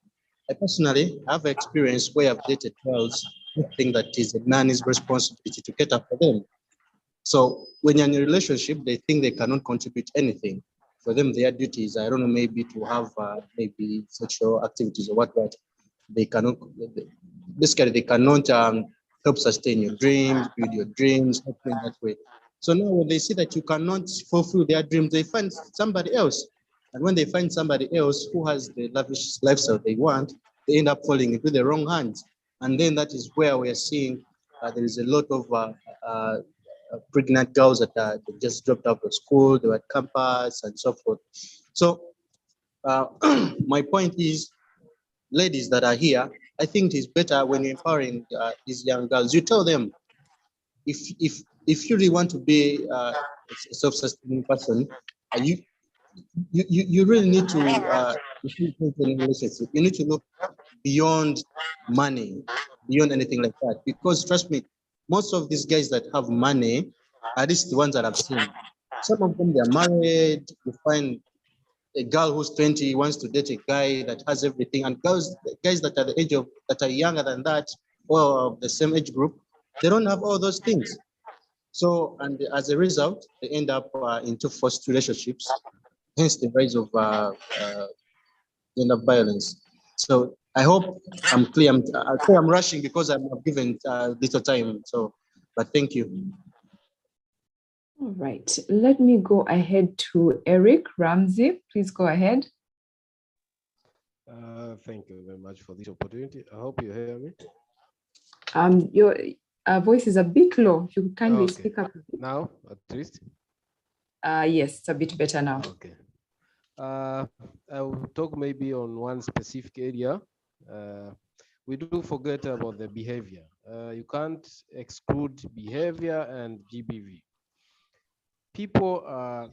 Speaker 5: personally have experience where I've dated girls who think that it is a man's responsibility to cater for them. So when you're in a relationship, they think they cannot contribute anything. For them, their duty is, I don't know, maybe to have maybe sexual activities or what. They cannot, basically they cannot help sustain your dreams, build your dreams, help you in that way. So now when they see that you cannot fulfill their dreams, they find somebody else. And when they find somebody else who has the lavish lifestyle they want, they end up falling into the wrong hands. And then that is where we are seeing there is a lot of pregnant girls that they just dropped out of school, they were at campus and so forth. So my point is, ladies that are here, I think it is better when you're empowering these young girls, you tell them, if you really want to be a self-sustaining person, you really need to, if you in a relationship, you need to look beyond money, beyond anything like that. Because trust me, most of these guys that have money, at least the ones that I've seen, some of them, they're married. You find a girl who's 20 wants to date a guy that has everything, and guys that are the age of, that are younger than that, or of the same age group, they don't have all those things. So, and as a result, they end up into forced relationships, hence the rise of gender violence. So I hope I'm clear. I'm rushing because I'm given little time. So, but thank you.
Speaker 23: All right, let me go ahead to Eric Ramsey. Please go ahead.
Speaker 6: Thank you very much for this opportunity. I hope you hear me.
Speaker 23: Your voice is a bit low. If you kindly speak up.
Speaker 6: Now, at least?
Speaker 23: Yes, it's a bit better now.
Speaker 6: Okay. I will talk maybe on one specific area. We do forget about the behavior. You can't exclude behavior and GBV. People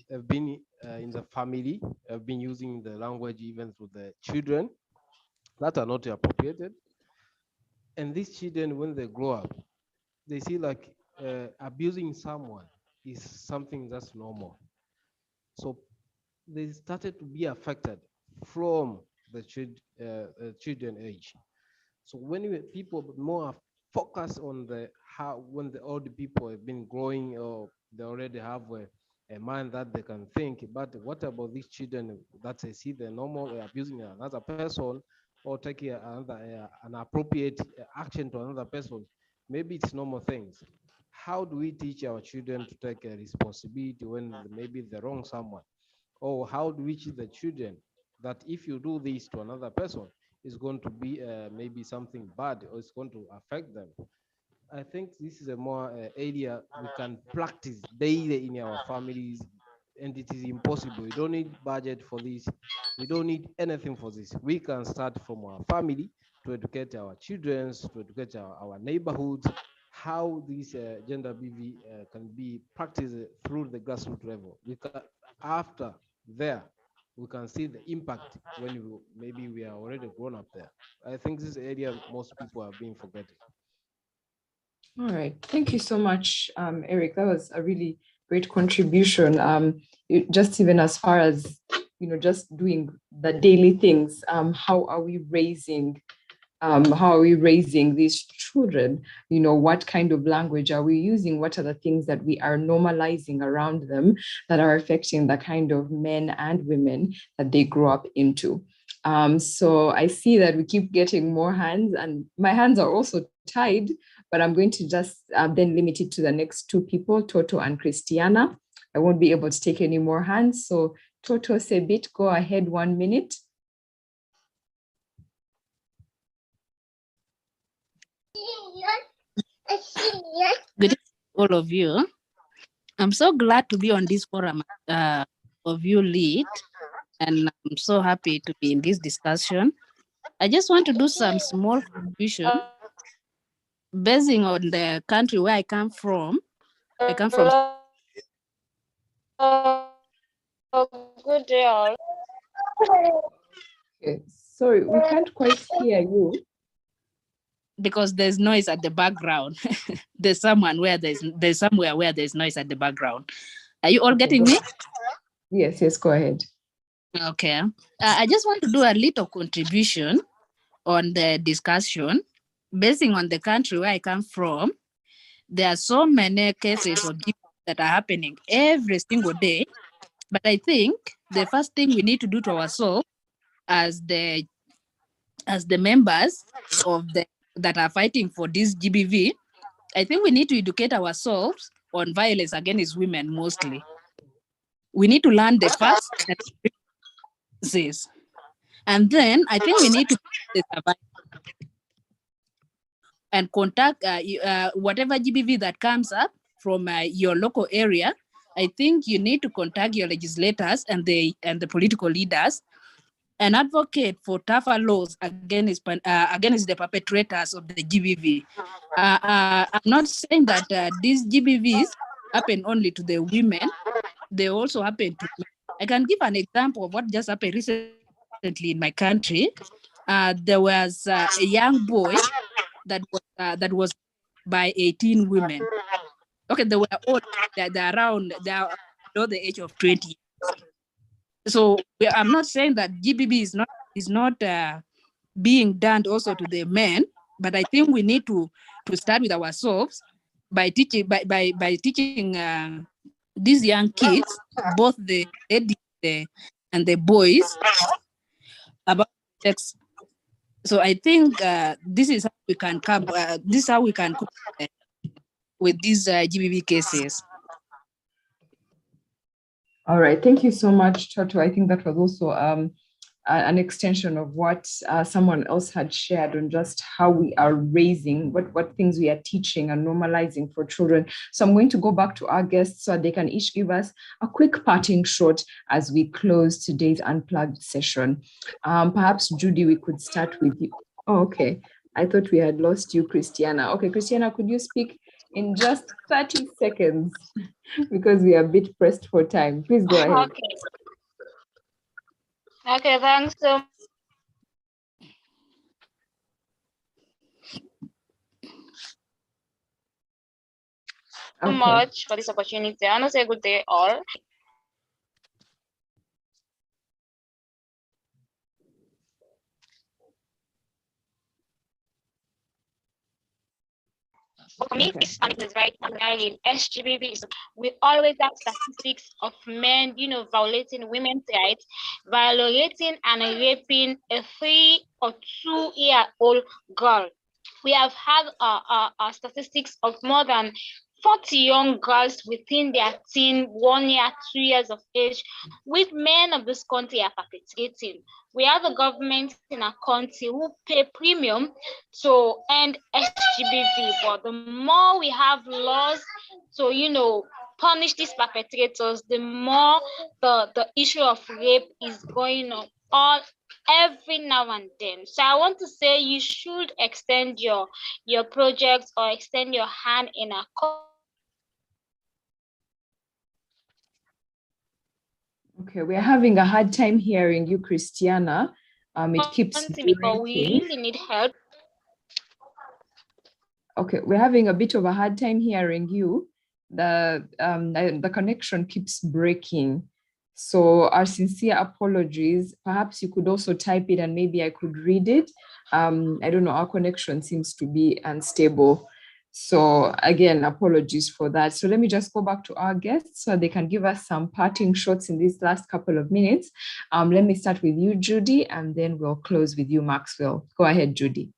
Speaker 6: have been in the family, have been using the language even to the children that are not appropriated. And these children, when they grow up, they see like abusing someone is something that's normal. So they started to be affected from the children age. So when people more focus on the how, when the old people have been growing, or they already have a mind that they can think, but what about these children that they see the normal abusing another person, or taking another an appropriate action to another person? Maybe it's normal things. How do we teach our children to take a responsibility when maybe they wrong someone? Or how do we teach the children that if you do this to another person, it's going to be maybe something bad or it's going to affect them. I think this is a more area we can practice daily in our families, and it is impossible. We don't need budget for this. We don't need anything for this. We can start from our family to educate our children, to educate our neighborhoods, how this gender BV can be practiced through the grassroots level. We can, after there, we can see the impact when maybe we are already grown up there. I think this area most people have been forgetting.
Speaker 23: All right, thank you so much, Eric. That was a really great contribution. Just even as far as just doing the daily things. How are we raising these children? What kind of language are we using? What are the things that we are normalizing around them that are affecting the kind of men and women that they grow up into? So I see that we keep getting more hands, and my hands are also tied, but I'm going to just then limit it to the next two people, Toto and Christiana. I won't be able to take any more hands. So Toto Sebit, go ahead, 1 minute.
Speaker 9: Good evening, all of you. I'm so glad to be on this forum of you lead, and I'm so happy to be in this discussion. I just want to do some small contribution basing on the country where I come from. I come from.
Speaker 23: Good day, all. Okay, sorry, we can't quite hear you.
Speaker 9: Because there's noise at the background. There's somewhere where there's noise at the background. Are you all getting me?
Speaker 23: Yes, go ahead.
Speaker 9: Okay. I just want to do a little contribution on the discussion. Basing on the country where I come from, there are so many cases of GP that are happening every single day. But I think the first thing we need to do to ourselves as the members of that are fighting for this GBV, I think we need to educate ourselves on violence against women mostly. We need to learn the facts that says. And then I think we need to and contact whatever GBV that comes up from your local area. I think you need to contact your legislators and the political leaders and advocate for tougher laws against the perpetrators of the GBV. I'm not saying that these GBVs happen only to the women; they also happen to men. I can give an example of what just happened recently in my country. There was a young boy that was by 18 women. Okay, they were all they're below the age of 20. So I'm not saying that GBV is not being done also to the men, but I think we need to start with ourselves by teaching these young kids, both the ladies and the boys, about sex. So I think this is how we can cope. This is how we can cope with these GBV cases.
Speaker 23: All right, thank you so much, Toto. I think that was also an extension of what someone else had shared on just how we are raising, what things we are teaching and normalizing for children. So I'm going to go back to our guests so they can each give us a quick parting shot as we close today's Unplugged session. Perhaps, Judy, we could start with you. Oh, okay. I thought we had lost you, Christiana. Okay, Christiana, could you speak in just 30 seconds because we are a bit pressed for time. Please go ahead.
Speaker 10: Okay, thanks so much for this opportunity. I want to say good day all. For me, it's right. SGBV, we always have statistics of men, violating women's rights, violating and raping a 3 or 2 year old girl. We have had statistics of more than 40 young girls within their teen, 1 year, 2 years of age, which men of this country are perpetrating. We have a government in our country who pay premium to end SGBV, but the more we have laws to, punish these perpetrators, the more the issue of rape is going on all every now and then. So I want to say you should extend your projects or extend your hand in a
Speaker 23: Okay, we're having a hard time hearing you, Christiana. It keeps
Speaker 10: because we
Speaker 23: breaking.
Speaker 10: really need help.
Speaker 23: Okay, we're having a bit of a hard time hearing you. The connection keeps breaking. So our sincere apologies. Perhaps you could also type it and maybe I could read it. I don't know, our connection seems to be unstable. So again, apologies for that. So let me just go back to our guests so they can give us some parting shots in these last couple of minutes. Let me start with you, Judy, and then we'll close with you, Maxwell. Go ahead, Judy.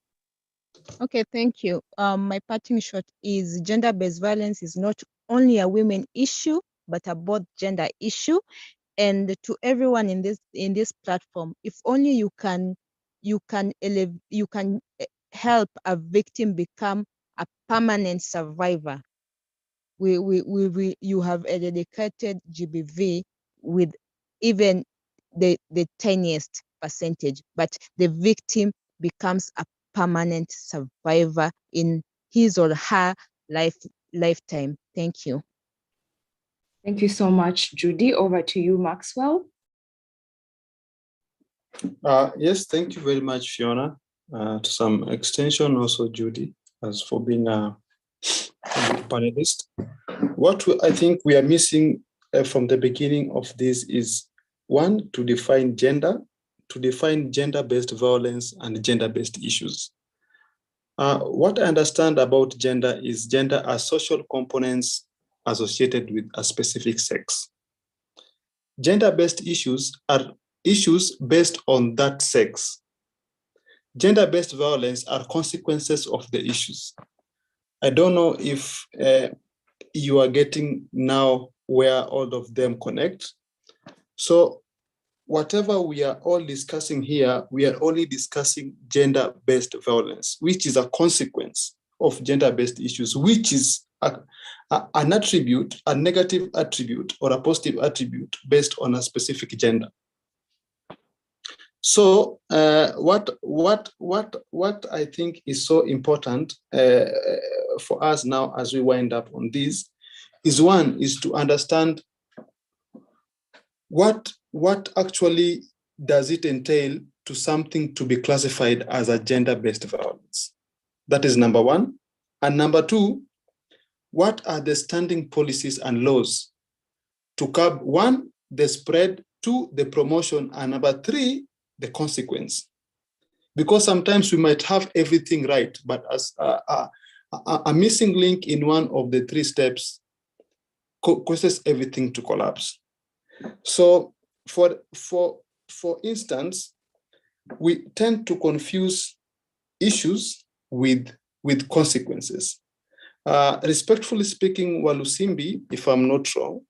Speaker 2: Okay, thank you. My parting shot is gender-based violence is not only a women issue, but a both gender issue. And to everyone in this platform, if only you can help a victim become a permanent survivor. You have eradicated GBV with even the tiniest percentage, but the victim becomes a permanent survivor in his or her lifetime. Thank you.
Speaker 23: Thank you so much, Judy. Over to you, Maxwell.
Speaker 1: Yes, thank you very much, Fiona. To some extension, also Judy, as for being a panelist. What I think we are missing from the beginning of this is, one, to define gender, to define gender-based violence and gender-based issues. What I understand about gender is gender are social components associated with a specific sex. Gender-based issues are issues based on that sex. Gender-based violence are consequences of the issues. I don't know if you are getting now where all of them connect. So whatever we are all discussing here, we are only discussing gender-based violence, which is a consequence of gender-based issues, which is an attribute, a negative attribute or a positive attribute based on a specific gender. So what I think is so important for us now as we wind up on this is, one, is to understand what actually does it entail to something to be classified as a gender-based violence. That is number one. And number two, what are the standing policies and laws to curb, one, the spread, two, the promotion, and number three, the consequence. Because sometimes we might have everything right, but as a missing link in one of the three steps causes everything to collapse. So for instance, we tend to confuse issues with consequences. Respectfully speaking, Walusimbi, if I'm not wrong,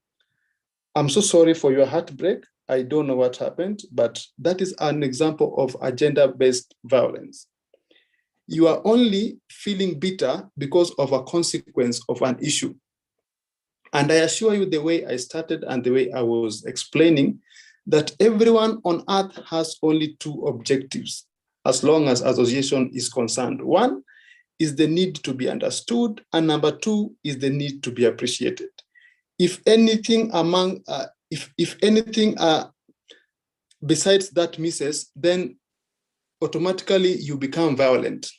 Speaker 1: I'm so sorry for your heartbreak. I don't know what happened, but that is an example of a gender-based violence. You are only feeling bitter because of a consequence of an issue. And I assure you, the way I started and the way I was explaining, that everyone on earth has only two objectives, as long as association is concerned. One is the need to be understood, and number two is the need to be appreciated. If anything besides that misses, then automatically you become violent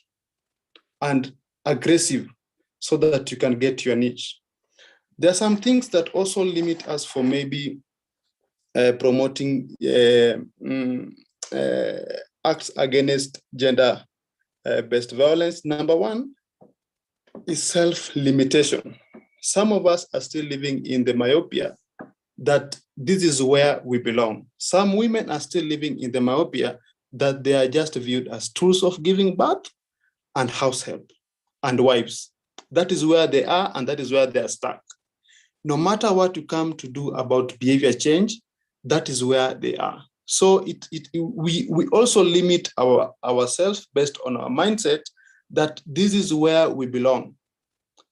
Speaker 1: and aggressive so that you can get your niche. There are some things that also limit us from maybe promoting acts against gender-based violence. Number one is self-limitation. Some of us are still living in the myopia that this is where we belong. Some women are still living in the myopia that they are just viewed as tools of giving birth and house help and wives. That is where they are, and that is where they are stuck. No matter what you come to do about behavior change, that is where they are. So we also limit ourselves based on our mindset that this is where we belong.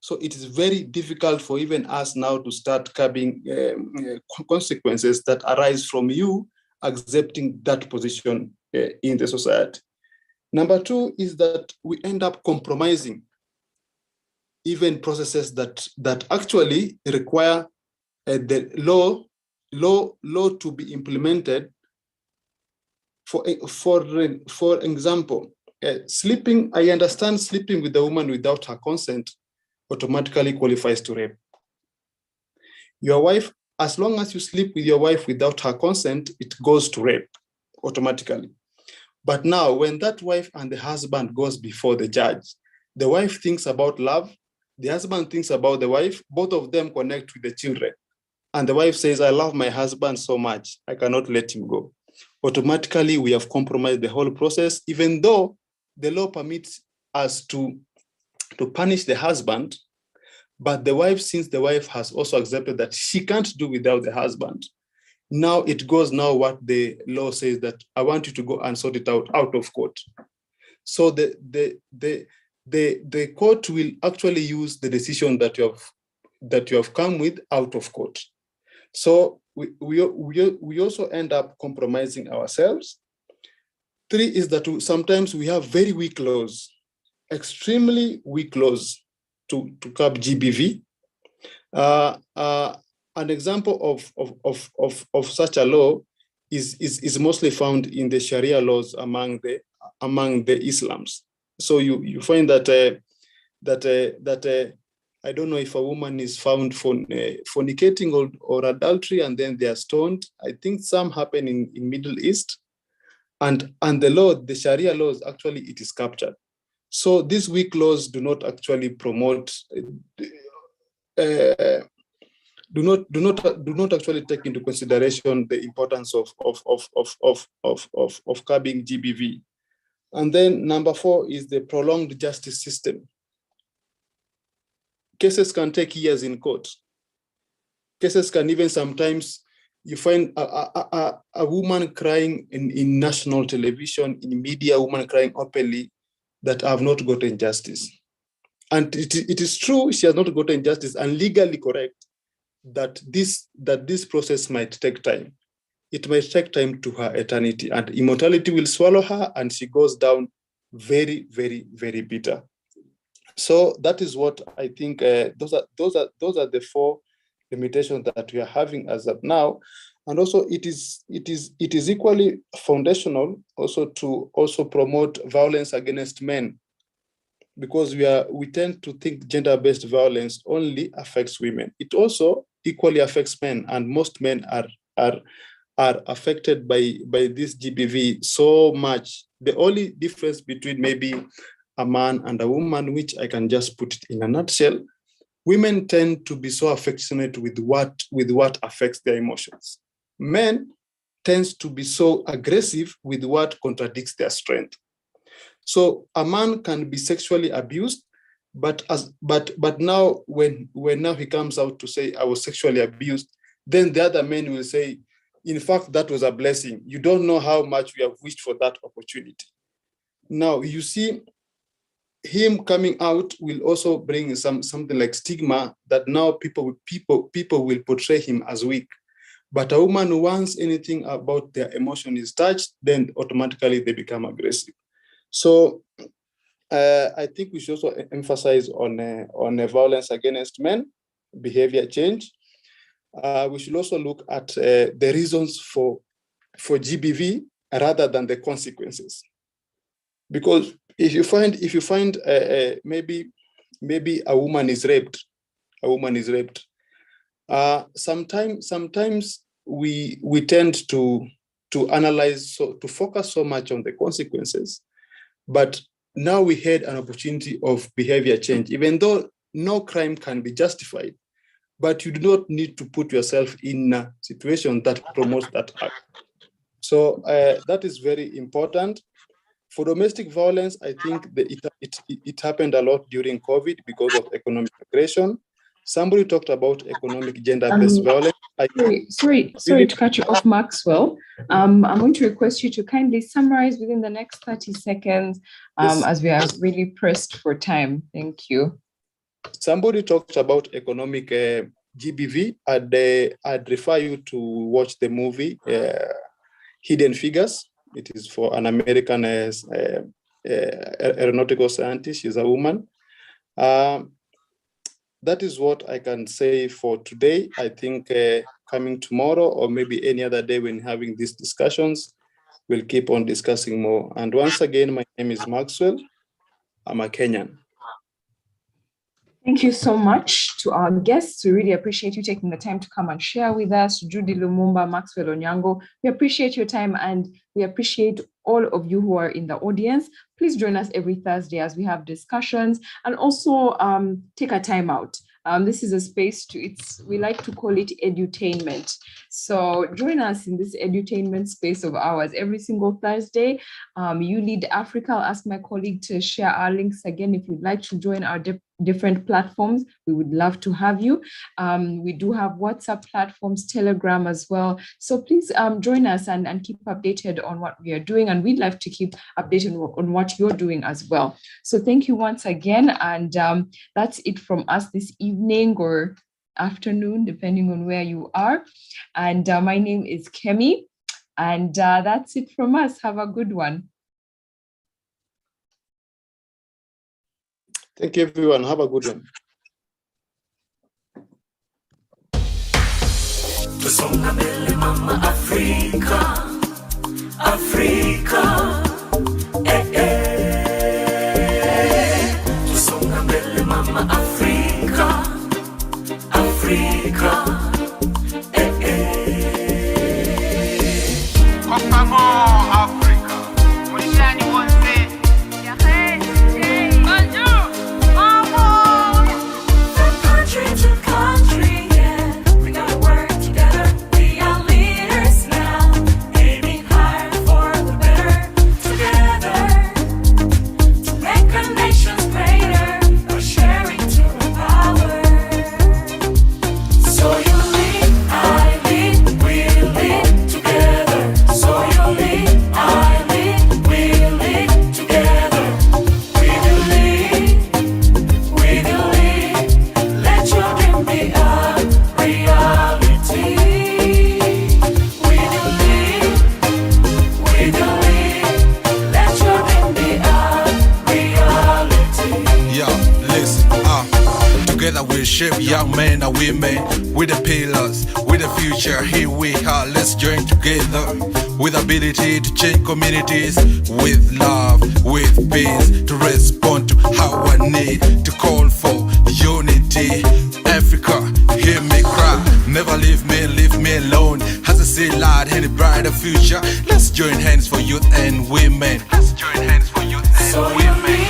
Speaker 1: So it is very difficult for even us now to start curbing consequences that arise from you accepting that position in the society. Number two is that we end up compromising even processes that actually require the law to be implemented. For example, sleeping. I understand sleeping with a woman without her consent automatically qualifies to rape. Your wife, as long as you sleep with your wife without her consent, it goes to rape automatically. But now, when that wife and the husband goes before the judge, the wife thinks about love, the husband thinks about the wife, both of them connect with the children. And the wife says, I love my husband so much, I cannot let him go. Automatically, we have compromised the whole process, even though the law permits us to punish the husband, but the wife, since the wife has also accepted that she can't do without the husband, now it goes what the law says, that I want you to go and sort it out of court. So the court will actually use the decision that you have come with out of court. So we also end up compromising ourselves. Three is that sometimes we have very weak laws, extremely weak laws to curb GBV. An example of such a law is mostly found in the Sharia laws among the Islams. So you find that I don't know if a woman is found fornicating or adultery and then they are stoned. I think some happen in Middle East, and the Sharia laws, actually it is captured. So these weak laws do not actually promote, do not actually take into consideration the importance of curbing GBV. And then number four is the prolonged justice system. Cases can take years in court. Cases can even sometimes, you find a woman crying in national television, in media, a woman crying openly that have not gotten justice. And it is true, she has not gotten justice, and legally correct that this process might take time. It might take time to her eternity, and immortality will swallow her, and she goes down very, very, very bitter. So that is what I think. Those are the four limitations that we are having as of now, and also it is equally foundational also to promote violence against men, because we tend to think gender-based violence only affects women. It also equally affects men, and most men are affected by this GBV so much. The only difference between maybe a man and a woman, which I can just put it in a nutshell, women tend to be so affectionate with what affects their emotions. Men tends to be so aggressive with what contradicts their strength. So a man can be sexually abused, but now when now he comes out to say I was sexually abused, then the other men will say, in fact, that was a blessing. You don't know how much we have wished for that opportunity. Now you see, him coming out will also bring something like stigma, that now people will portray him as weak. But a woman who wants anything about their emotion is touched, then automatically they become aggressive. So I think we should also emphasize on violence against men, behavior change. We should also look at the reasons for GBV rather than the consequences. Because if you find maybe a woman is raped, sometimes we tend to analyze, to focus so much on the consequences, but now we had an opportunity of behavior change, even though no crime can be justified, but you do not need to put yourself in a situation that promotes that act. So that is very important. For domestic violence, I think it happened a lot during COVID because of economic aggression. Somebody talked about economic gender-based violence.
Speaker 23: Sorry to cut you off, Maxwell. I'm going to request you to kindly summarize within the next 30 seconds
Speaker 1: Yes.
Speaker 23: as we are really pressed for time. Thank you.
Speaker 1: Somebody talked about economic GBV. I'd refer you to watch the movie Hidden Figures. It is for an American aeronautical scientist. She's a woman. That is what I can say for today. I think coming tomorrow or maybe any other day when having these discussions, we'll keep on discussing more. And once again, my name is Maxwell. I'm a Kenyan.
Speaker 23: Thank you so much to our guests. We really appreciate you taking the time to come and share with us. Judy Lumumba, Maxwell Onyango, we appreciate your time and we appreciate all of you who are in the audience. Please join us every Thursday as we have discussions and also take a time out. This is a space we like to call it edutainment. So join us in this edutainment space of ours every single Thursday. You Lead Africa. I'll ask my colleague to share our links again. If you'd like to join our different platforms, we would love to have you. We do have WhatsApp platforms, Telegram as well. So please join us and keep updated on what we are doing. And we'd love to keep updated on what you're doing as well. So thank you once again. And that's it from us this evening or afternoon, depending on where you are. And my name is Kemi. And that's it from us. Have a good one.
Speaker 1: Thank you, everyone. Have a good one.
Speaker 11: Tusonga mbele mama Afrika, Afrika, Tusonga mbele mama Afrika, Afrika, Kwa favor, Africa, Mulishani wonse, Bonjour, from country to country, yeah, we gotta work together. We are leaders now, aiming higher for the better. Together, to make our nations greater, we're sharing to empower. So you lead, I lead, we lead together. So you lead, I lead, we lead together. We will lead, we will lead. Let your dream be a reality. We will lead, we will lead. Let your dream be a reality.
Speaker 12: Yeah, listen, together we shape young men and women. With the pillars, with the future, here we are. Let's join together with ability to change communities, with love, with peace, to respond to our need, to call for unity. Africa, hear me cry, never leave me alone. As I see light in a brighter future, let's join hands for youth and women. Let's join hands for youth and women.